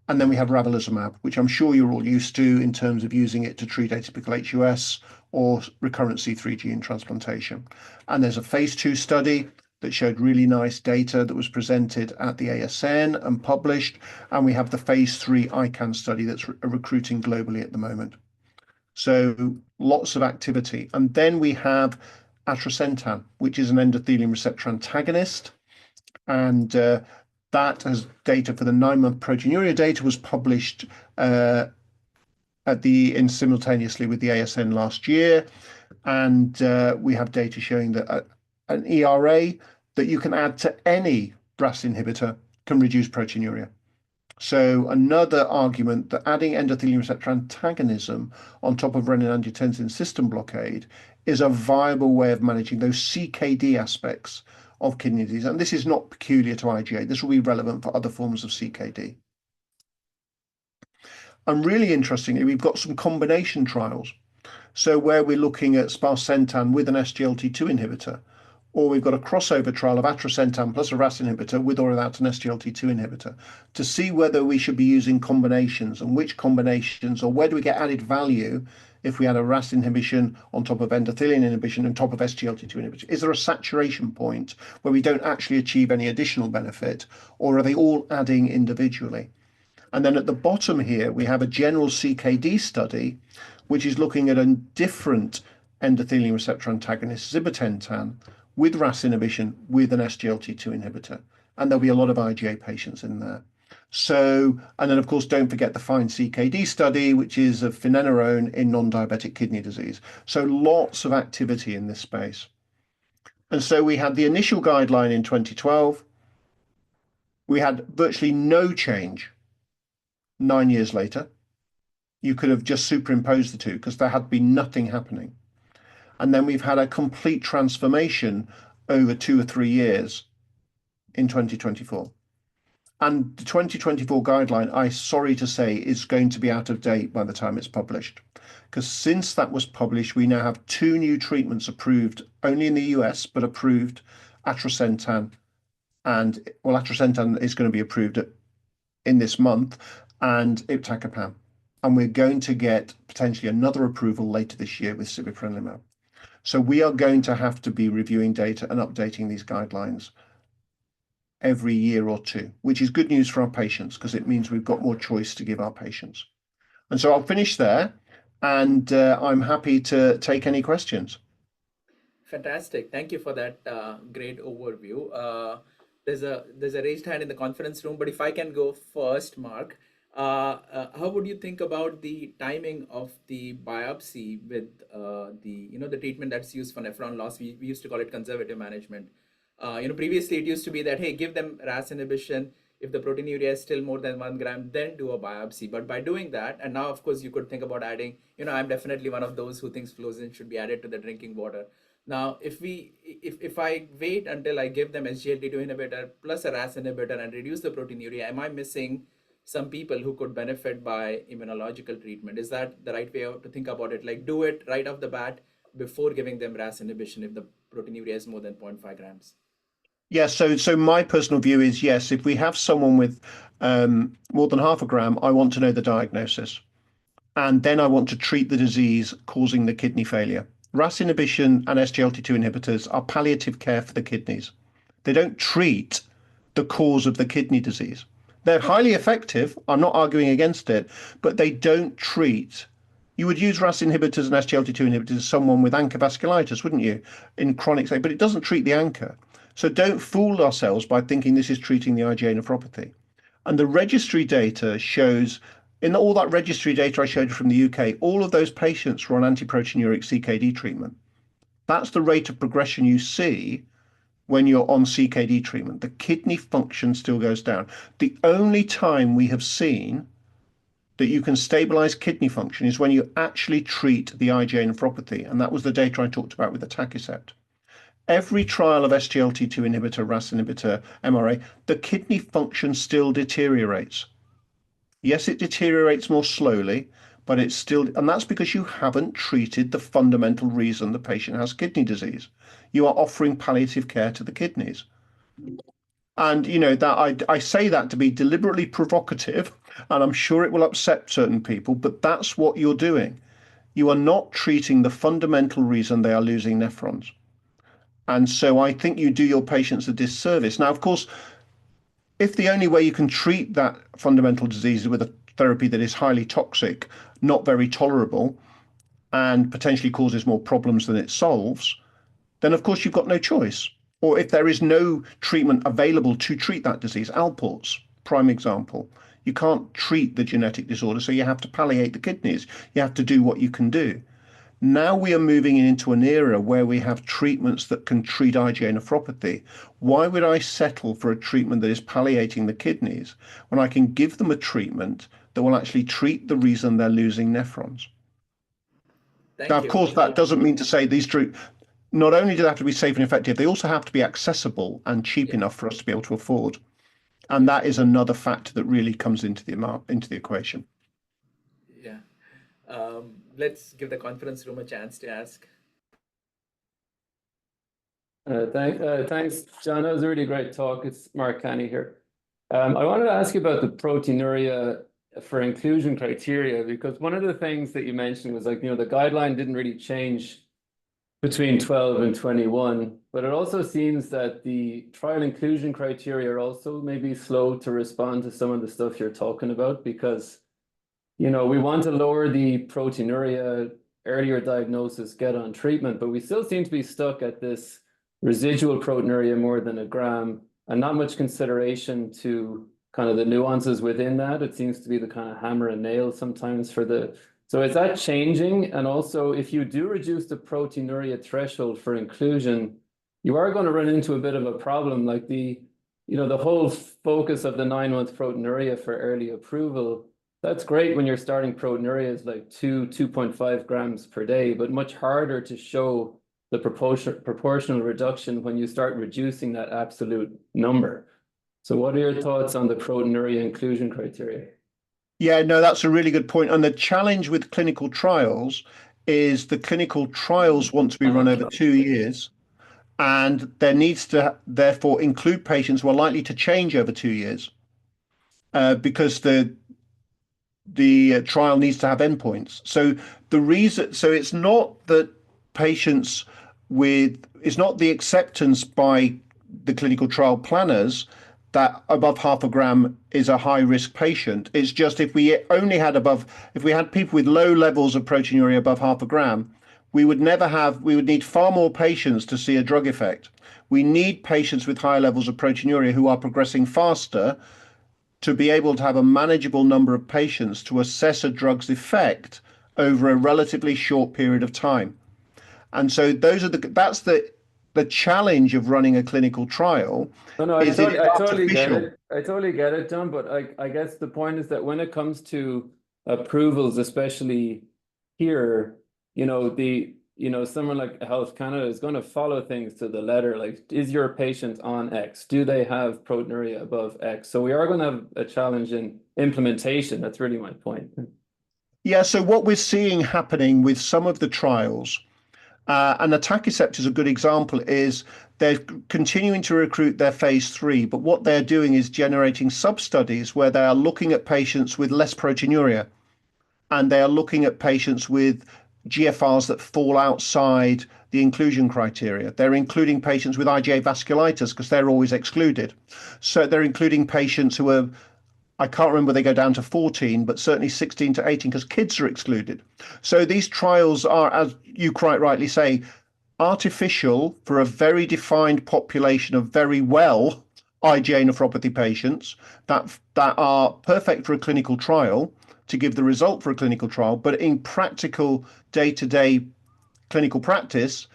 And then we have ravulizumab, which I'm sure you're all used to in terms of using it to treat atypical HUS or recurrent C3G in transplantation. And there's a phase 2 study that showed really nice data that was presented at the ASN and published. And we have the phase 3 ICAN study that's recruiting globally at the moment. So lots of activity. And then we have atrasentan, which is an endothelin receptor antagonist. And that has data for the 9-month proteinuria data was published simultaneously with the ASN last year. And we have data showing that an ERA that you can add to any RAS inhibitor can reduce proteinuria. So another argument that adding endothelin receptor antagonism on top of renin-angiotensin system blockade is a viable way of managing those CKD aspects of kidney disease. And this is not peculiar to IgA. This will be relevant for other forms of CKD. And really interestingly, we've got some combination trials. So where we're looking at sparsentan with an SGLT2 inhibitor, or we've got a crossover trial of atrasentan plus a RAS inhibitor with or without an SGLT2 inhibitor to see whether we should be using combinations and which combinations, or where do we get added value if we had a RAS inhibition on top of endothelin inhibition on top of SGLT2 inhibition. Is there a saturation point where we don't actually achieve any additional benefit, or are they all adding individually? And then at the bottom here, we have a general CKD study, which is looking at a different endothelin receptor antagonist, zibotentan, with RAS inhibition with an SGLT2 inhibitor. And there'll be a lot of IgA patients in there. So, and then of course, don't forget the FIND CKD study, which is of finerenone in non-diabetic kidney disease. So lots of activity in this space. And so we had the initial guideline in 2012. We had virtually no change 9 years later. You could have just superimposed the two because there had been nothing happening. And then we've had a complete transformation over 2 or 3 years in 2024. And the 2024 guideline, I'm sorry to say, is going to be out of date by the time it's published. Because since that was published, we now have 2 new treatments approved, only in the US, but approved, atrasentan. And, well, atrasentan is going to be approved in this month, and iptacopan. And we're going to get potentially another approval later this year with sibeprenlimab. So we are going to have to be reviewing data and updating these guidelines every year or two, which is good news for our patients because it means we've got more choice to give our patients. And so I'll finish there, and I'm happy to take any questions.
Fantastic. Thank you for that great overview. There's a raised hand in the conference room, but if I can go first, Mark, how would you think about the timing of the biopsy with the treatment that's used for nephron loss? We used to call it conservative management. Previously it used to be that, hey, give them RAS inhibition. If the proteinuria is still more than 1 gram, then do a biopsy. But by doing that, and now of course you could think about adding, I'm definitely one of those who thinks fluosin should be added to the drinking water. Now, if I wait until I give them SGLT2 inhibitor plus a RAS inhibitor and reduce the proteinuria, am I missing some people who could benefit by immunological treatment? Is that the right way to think about it? Like, do it right off the bat before giving them RAS inhibition if the proteinuria is more than 0.5 grams?
Yeah, so my personal view is yes, if we have someone with more than half a gram, I want to know the diagnosis. And then I want to treat the disease causing the kidney failure. RAS inhibition and SGLT2 inhibitors are palliative care for the kidneys. They don't treat the cause of the kidney disease. They're highly effective. I'm not arguing against it, but they don't treat. You would use RAS inhibitors and SGLT2 inhibitors as someone with ANCA vasculitis, wouldn't you, in chronic state? But it doesn't treat the ANCA. So don't fool ourselves by thinking this is treating the IgA nephropathy. And the registry data shows, in all that registry data I showed you from the UK, all of those patients were on antiproteinuric CKD treatment. That's the rate of progression you see when you're on CKD treatment. The kidney function still goes down. The only time we have seen that you can stabilize kidney function is when you actually treat the IgA nephropathy. And that was the data I talked about with the atacicept. Every trial of SGLT2 inhibitor, RAS inhibitor, MRA, the kidney function still deteriorates. Yes, it deteriorates more slowly, but it's still, and that's because you haven't treated the fundamental reason the patient has kidney disease. You are offering palliative care to the kidneys. And that I say that to be deliberately provocative, and I'm sure it will upset certain people, but that's what you're doing. You are not treating the fundamental reason they are losing nephrons. And so I think you do your patients a disservice. Now, of course, if the only way you can treat that fundamental disease is with a therapy that is highly toxic, not very tolerable, and potentially causes more problems than it solves, then of course you've got no choice. Or if there is no treatment available to treat that disease, Alport's, prime example, you can't treat the genetic disorder, so you have to palliate the kidneys. You have to do what you can do. Now we are moving into an era where we have treatments that can treat IgA nephropathy. Why would I settle for a treatment that is palliating the kidneys when I can give them a treatment that will actually treat the reason they're losing nephrons? Now,
Thank
of
you.
course, that doesn't mean to say these not only do they have to be safe and effective, they also have to be accessible and cheap enough for us to be able to afford. And that is another factor that really comes into the equation.
Yeah. Let's give the conference room a chance to ask.
Thanks, John. That was a really great talk. It's Mark Canny here. I wanted to ask you about the proteinuria for inclusion criteria, because one of the things that you mentioned was like, the guideline didn't really change between 12 and 21, but it also seems that the trial inclusion criteria are also maybe slow to respond to some of the stuff you're talking about, because, we want to lower the proteinuria, earlier diagnosis, get on treatment, but we still seem to be stuck at this residual proteinuria more than a gram, and not much consideration to kind of the nuances within that. It seems to be the kind of hammer and nail sometimes for the. So is that changing? And also, if you do reduce the proteinuria threshold for inclusion, you are going to run into a bit of a problem, like the whole focus of the 9-month proteinuria for early approval. That's great when you're starting proteinuria is like 2.5 grams per day, but much harder to show the proportional reduction when you start reducing that absolute number. So what are your thoughts on the proteinuria inclusion criteria?
Yeah, no, that's a really good point. And the challenge with clinical trials is the clinical trials want to be run over 2 years, and there needs to therefore include patients who are likely to change over 2 years, because the trial needs to have endpoints. So it's not that patients it's not the acceptance by the clinical trial planners that above half a gram is a high risk patient. It's just if we had people with low levels of proteinuria above half a gram, we would need far more patients to see a drug effect. We need patients with high levels of proteinuria who are progressing faster to be able to have a manageable number of patients to assess a drug's effect over a relatively short period of time. And so that's the challenge of running a clinical trial.
No, I totally get it. I totally get it, John. But I guess the point is that when it comes to approvals, especially here, someone like Health Canada is going to follow things to the letter. Like, is your patient on X? Do they have proteinuria above X? So we are going to have a challenge in implementation. That's really my point.
Yeah. So what we're seeing happening with some of the trials, and atacicept is a good example, is they're continuing to recruit their phase 3, but what they're doing is generating sub-studies where they are looking at patients with less proteinuria, and they are looking at patients with GFRs that fall outside the inclusion criteria. They're including patients with IgA vasculitis because they're always excluded. So they're including patients who are, I can't remember, they go down to 14, but certainly 16 to 18 because kids are excluded. So these trials are, as you quite rightly say, artificial for a very defined population of very well IgA nephropathy patients that are perfect for a clinical trial to give the result for a clinical trial, but in practical day-to-day clinical practice,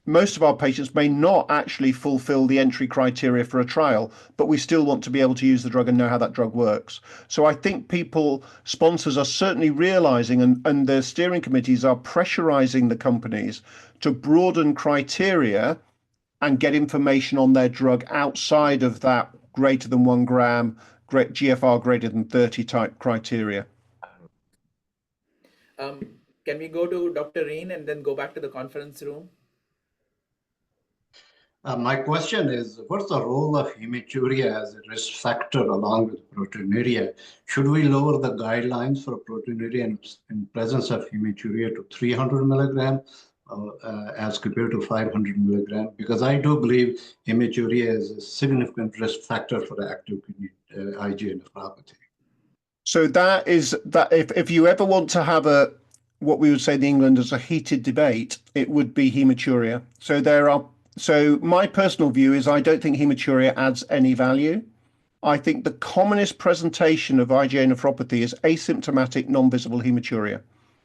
most of our patients may not actually fulfill the entry criteria for a trial, but we still want to be able to use the drug and know how that drug works. So I think sponsors are certainly realizing, and the steering committees are pressurizing the companies to broaden criteria and get information on their drug outside of that greater than 1 gram, GFR greater than 30 type criteria.
Can we go to Dr. Reen and then go back to the conference room?
My question is, what's the role of hematuria as a risk factor along with proteinuria? Should we lower the guidelines for proteinuria in presence of hematuria to 300 milligram as compared to 500 milligram? Because I do believe hematuria is a significant risk factor for the active IgA nephropathy.
So that is that if you ever want to have what we would say in England as a heated debate, it would be hematuria. So my personal view is I don't think hematuria adds any value. I think the commonest presentation of IgA nephropathy is asymptomatic non-visible hematuria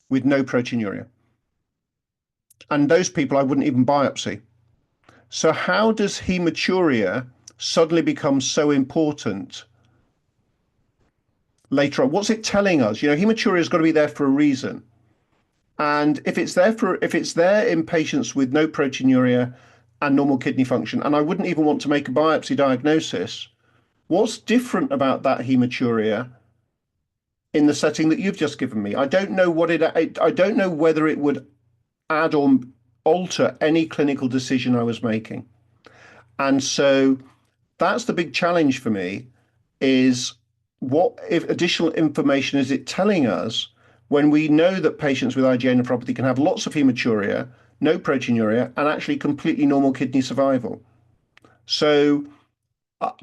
with no proteinuria. And those people I wouldn't even biopsy. So how does hematuria suddenly become so important later on? What's it telling us? Hematuria has got to be there for a reason. And if it's there in patients with no proteinuria and normal kidney function, and I wouldn't even want to make a biopsy diagnosis, what's different about that hematuria in the setting that you've just given me? I don't know I don't know whether it would add or alter any clinical decision I was making. And so that's the big challenge for me, is what if additional information is it telling us when we know that patients with IgA nephropathy can have lots of hematuria, no proteinuria, and actually completely normal kidney survival. So,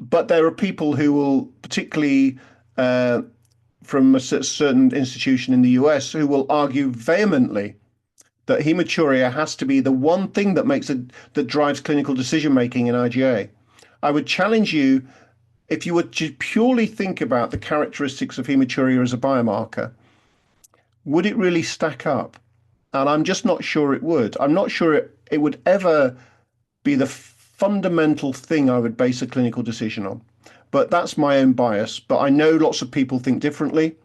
but there are people who will, particularly from a certain institution in the US, who will argue vehemently that hematuria has to be the one thing that that drives clinical decision making in IgA. I would challenge you, if you were to purely think about the characteristics of hematuria as a biomarker, would it really stack up? And I'm just not sure it would. I'm not sure it would ever be the fundamental thing I would base a clinical decision on. But that's my own bias. But I know lots of people think differently.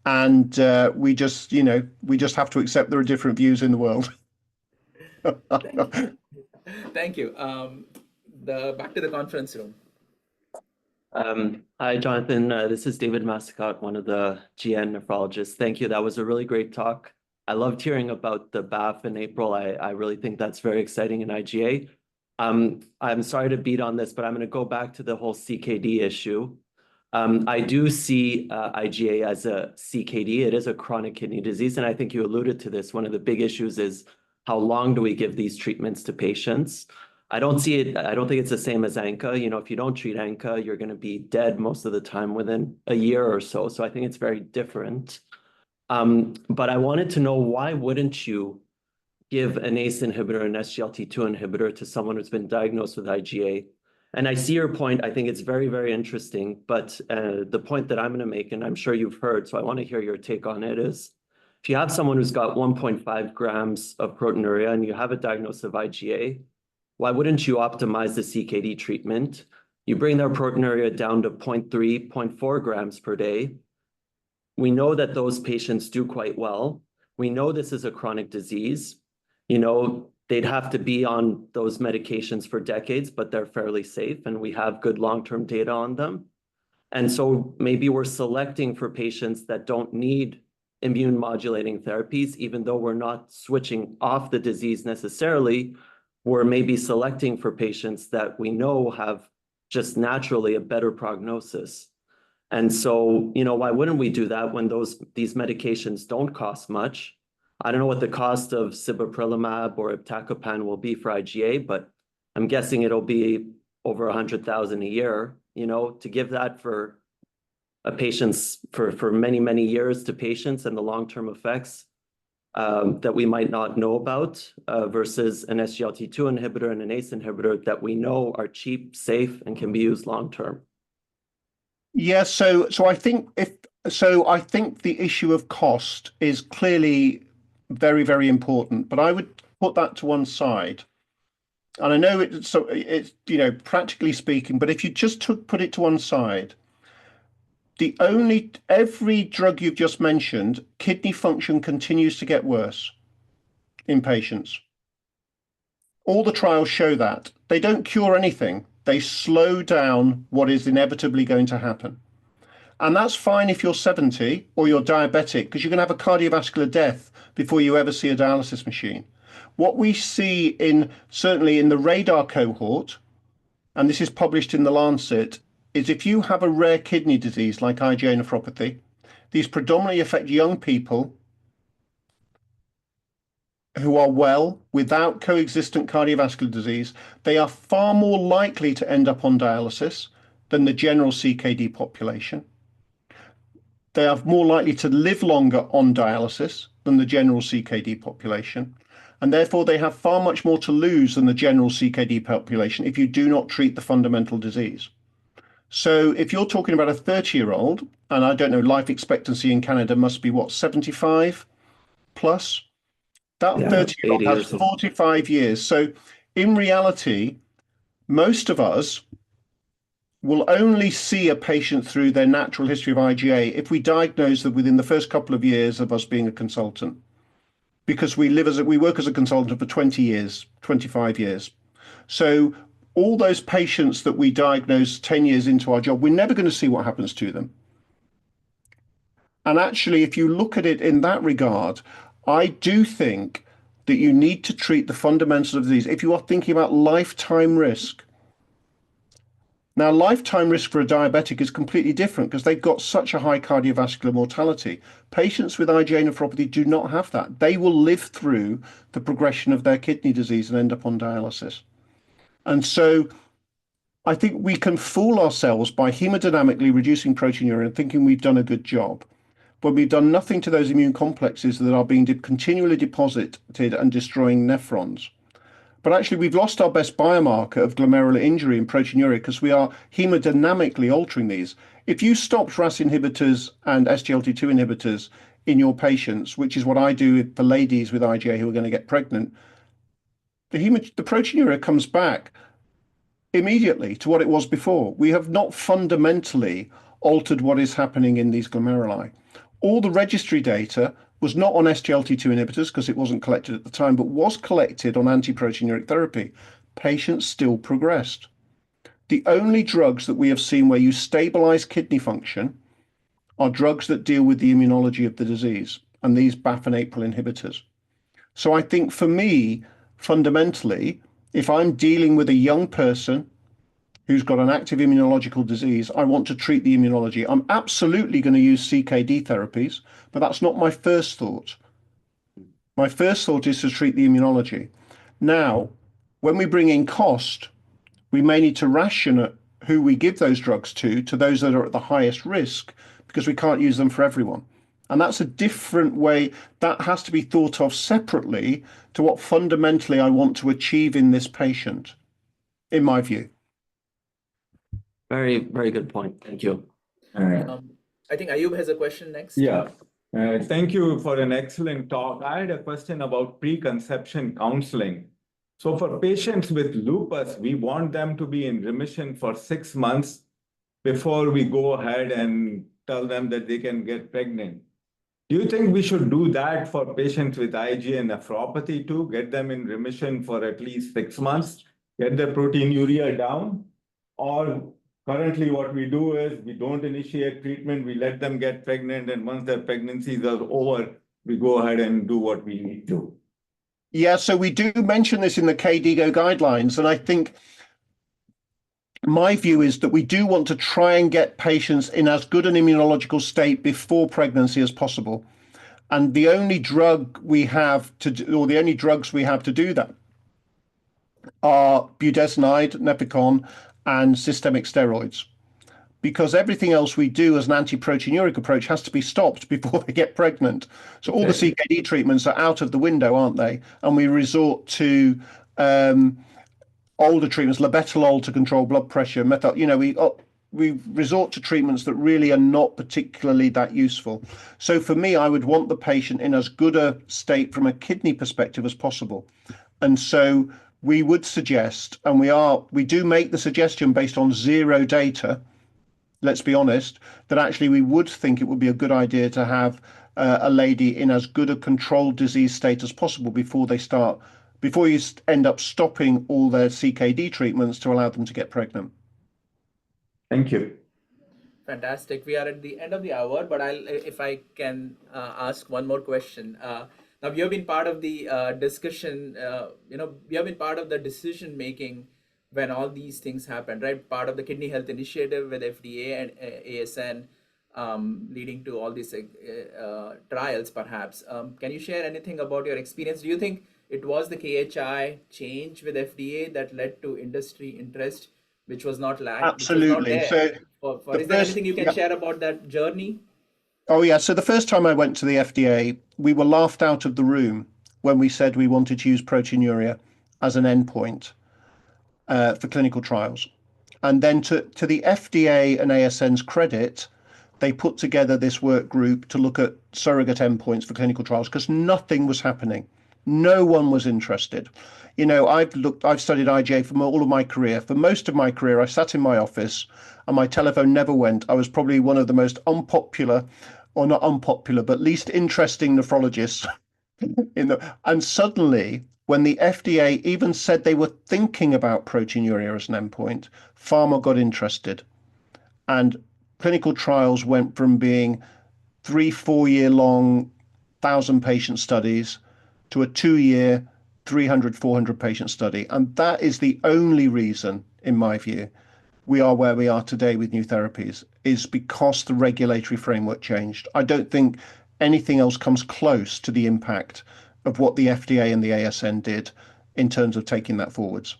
And we just have to accept there are different views in the world.
Thank you. Back to the conference room.
Hi, Jonathan. This is David Mascott, one of the GN nephrologists. Thank you. That was a really great talk. I loved hearing about the Baff and April. I really think that's very exciting in IgA. I'm sorry to beat on this, but I'm going to go back to the whole CKD issue. I do see IgA as a CKD. It is a chronic kidney disease, and I think you alluded to this. One of the big issues is how long do we give these treatments to patients? I don't think it's the same as ANCA. You know, if you don't treat ANCA, you're going to be dead most of the time within a year or so. So I think it's very different. But I wanted to know, why wouldn't you give an ACE inhibitor, an SGLT2 inhibitor to someone who's been diagnosed with IgA? And I see your point. I think it's very, very interesting. But the point that I'm going to make, and I'm sure you've heard, so I want to hear your take on it, is if you have someone who's got 1.5 grams of proteinuria and you have a diagnosis of IgA, why wouldn't you optimize the CKD treatment? You bring their proteinuria down to 0.3, 0.4 grams per day. We know that those patients do quite well. We know this is a chronic disease. You know, they'd have to be on those medications for decades, but they're fairly safe, and we have good long-term data on them. And so maybe we're selecting for patients that don't need immune modulating therapies, even though we're not switching off the disease necessarily. We're maybe selecting for patients that we know have just naturally a better prognosis. And so, you know, why wouldn't we do that when these medications don't cost much? I don't know what the cost of sibeprenlimab or iptacopan will be for IgA, but I'm guessing it'll be over $100,000 a year, you know, to give that for a patient's for many, many years to patients, and the long-term effects that we might not know about versus an SGLT2 inhibitor and an ACE inhibitor that we know are cheap, safe, and can be used long-term.
Yeah, so I think the issue of cost is clearly very, very important, but I would put that to one side. And I know it's you know, practically speaking, but if you just put it to one side, every drug you've just mentioned, kidney function continues to get worse in patients. All the trials show that. They don't cure anything. They slow down what is inevitably going to happen. And that's fine if you're 70 or you're diabetic, because you're going to have a cardiovascular death before you ever see a dialysis machine. What we see certainly in the RADAR cohort, and this is published in the Lancet, is if you have a rare kidney disease like IgA nephropathy, these predominantly affect young people who are well without coexistent cardiovascular disease. They are far more likely to end up on dialysis than the general CKD population. They are more likely to live longer on dialysis than the general CKD population. And therefore, they have far much more to lose than the general CKD population if you do not treat the fundamental disease. So if you're talking about a 30-year-old, and I don't know, life expectancy in Canada must be what, 75 plus? That 30-year-old has 45 years. So in reality, most of us will only see a patient through their natural history of IgA if we diagnose them within the first couple of years of us being a consultant, because we work as a consultant for 20 years, 25 years. So all those patients that we diagnose 10 years into our job, we're never going to see what happens to them. And actually, if you look at it in that regard, I do think that you need to treat the fundamentals of the disease if you are thinking about lifetime risk. Now, lifetime risk for a diabetic is completely different because they've got such a high cardiovascular mortality. Patients with IgA nephropathy do not have that. They will live through the progression of their kidney disease and end up on dialysis. And so I think we can fool ourselves by hemodynamically reducing proteinuria and thinking we've done a good job, but we've done nothing to those immune complexes that are being continually deposited and destroying nephrons. But actually, we've lost our best biomarker of glomerular injury and proteinuria because we are hemodynamically altering these. If you stopped RAS inhibitors and SGLT2 inhibitors in your patients, which is what I do for ladies with IgA who are going to get pregnant, the proteinuria comes back immediately to what it was before. We have not fundamentally altered what is happening in these glomeruli. All the registry data was not on SGLT2 inhibitors because it wasn't collected at the time, but was collected on antiproteinuric therapy. Patients still progressed. The only drugs that we have seen where you stabilize kidney function are drugs that deal with the immunology of the disease, and these Baff and April inhibitors. So I think for me, fundamentally, if I'm dealing with a young person who's got an active immunological disease, I want to treat the immunology. I'm absolutely going to use CKD therapies, but that's not my first thought. My first thought is to treat the immunology. Now, when we bring in cost, we may need to ration who we give those drugs to those that are at the highest risk, because we can't use them for everyone. And that's a different way that has to be thought of separately to what fundamentally I want to achieve in this patient, in my view.
Very, very good point. Thank you.
I think Ayub has a question next.
Yeah. Thank you for an excellent talk. I had a question about preconception counseling. So for patients with lupus, we want them to be in remission for 6 months before we go ahead and tell them that they can get pregnant. Do you think we should do that for patients with IgA nephropathy too? Get them in remission for at least 6 months, get their proteinuria down? Or currently what we do is we don't initiate treatment, we let them get pregnant, and once their pregnancies are over, we go ahead and do what we need to.
Yeah, so we do mention this in the KDIGO guidelines, and I think my view is that we do want to try and get patients in as good an immunological state before pregnancy as possible. And the only drug we have to do, or the only drugs we have to do that are budesonide, Nepicon, and systemic steroids. Because everything else we do as an anti-proteinuric approach has to be stopped before they get pregnant. So all the CKD treatments are out of the window, aren't they? And we resort to older treatments, labetalol to control blood pressure, we resort to treatments that really are not particularly that useful. So for me, I would want the patient in as good a state from a kidney perspective as possible. And so we would suggest, and we do make the suggestion based on zero data, let's be honest, that actually we would think it would be a good idea to have a lady in as good a controlled disease state as possible before you end up stopping all their CKD treatments to allow them to get pregnant.
Thank you.
Fantastic. We are at the end of the hour, but if I can ask one more question. Now, you have been part of the discussion, you have been part of the decision making when all these things happened, right? Part of the Kidney Health Initiative with FDA and ASN, leading to all these trials, perhaps. Can you share anything about your experience? Do you think it was the KHI change with FDA that led to industry interest, which was not lagged?
Absolutely.
Is there anything you can share about that journey?
Oh, yeah. So the first time I went to the FDA, we were laughed out of the room when we said we wanted to use proteinuria as an endpoint for clinical trials. And then to the FDA and ASN's credit, they put together this work group to look at surrogate endpoints for clinical trials because nothing was happening. No one was interested. I've studied IgA for all of my career. For most of my career, I sat in my office and my telephone never went. I was probably one of the most unpopular, or not unpopular, but least interesting nephrologists. And suddenly, when the FDA even said they were thinking about proteinuria as an endpoint, pharma got interested. And clinical trials went from being 3-4 year long 1,000 patient studies to a 2-year, 300, 400 patient study. And that is the only reason, in my view, we are where we are today with new therapies, is because the regulatory framework changed. I don't think anything else comes close to the impact of what the FDA and the ASN did in terms of taking that forwards.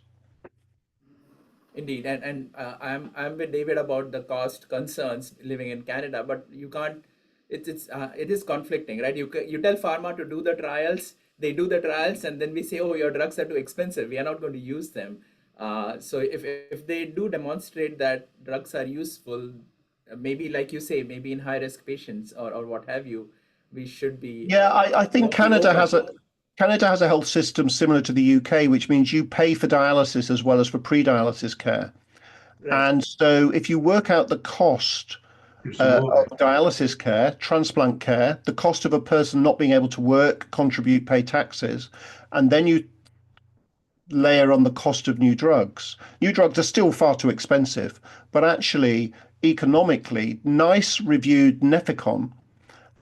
Indeed, and I'm with David about the cost concerns living in Canada, but you can't. It is conflicting, right? You tell pharma to do the trials, they do the trials, and then we say, oh, your drugs are too expensive, we are not going to use them. So if they do demonstrate that drugs are useful, maybe like you say, maybe in high risk patients or what have you, we should be.
Yeah, I think Canada has a health system similar to the UK, which means you pay for dialysis as well as for pre-dialysis care.
Right.
And so if you work out the cost of dialysis care, transplant care, the cost of a person not being able to work, contribute, pay taxes, and then you layer on the cost of new drugs. New drugs are still far too expensive, but actually economically, NICE reviewed Nefecon,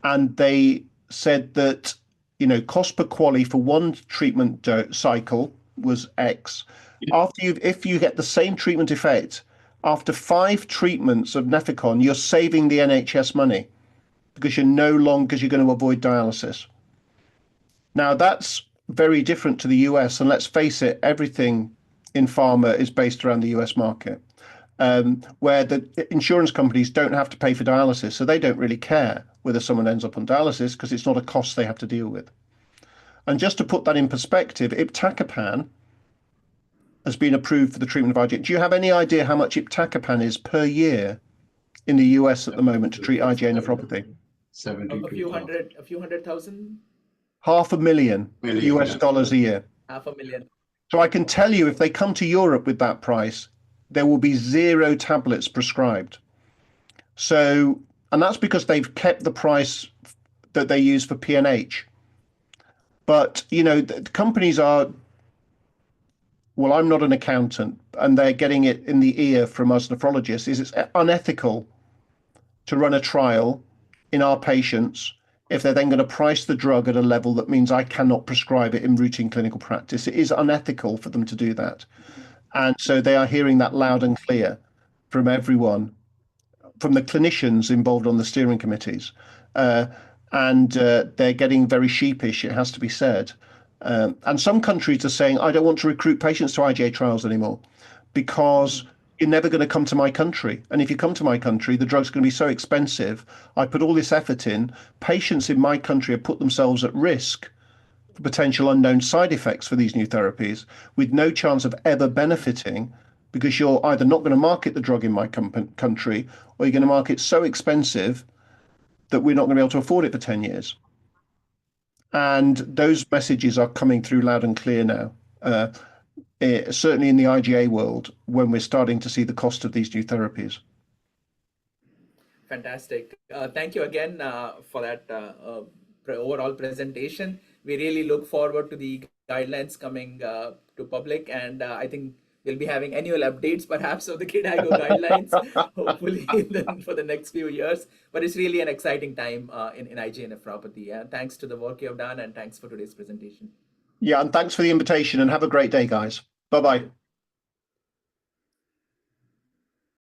and they said that, you know, cost per quality for one treatment cycle was X. If you get the same treatment effect, after 5 treatments of Nefecon, you're saving the NHS money because you're going to avoid dialysis. Now, that's very different to the US, and let's face it, everything in pharma is based around the US market, where the insurance companies don't have to pay for dialysis, so they don't really care whether someone ends up on dialysis because it's not a cost they have to deal with. And just to put that in perspective, iptacopan has been approved for the treatment of IgA. Do you have any idea how much iptacopan is per year in the US at the moment to treat IgA nephropathy?
A few hundred thousand?
$500,000 US dollars a year.
$500,000.
So I can tell you, if they come to Europe with that price, there will be 0 tablets prescribed. So, and that's because they've kept the price that they use for PNH. But, you know, the companies are, well, I'm not an accountant, and they're getting it in the ear from us nephrologists, is it's unethical to run a trial in our patients if they're then going to price the drug at a level that means I cannot prescribe it in routine clinical practice. It is unethical for them to do that. And so they are hearing that loud and clear from everyone, from the clinicians involved on the steering committees. And they're getting very sheepish, it has to be said. And some countries are saying, I don't want to recruit patients to IgA trials anymore because you're never going to come to my country. And if you come to my country, the drug's going to be so expensive. I put all this effort in. Patients in my country have put themselves at risk for potential unknown side effects for these new therapies with no chance of ever benefiting because you're either not going to market the drug in my country or you're going to market so expensive that we're not going to be able to afford it for 10 years. And those messages are coming through loud and clear now. Certainly in the IgA world, when we're starting to see the cost of these new therapies.
Fantastic. Thank you again for that overall presentation. We really look forward to the guidelines coming to public, and I think we'll be having annual updates perhaps of the KDIGO guidelines, hopefully for the next few years. But it's really an exciting time in IgA nephropathy. Thanks to the work you have done, and thanks for today's presentation.
Yeah, and thanks for the invitation, and have a great day, guys. Bye-bye.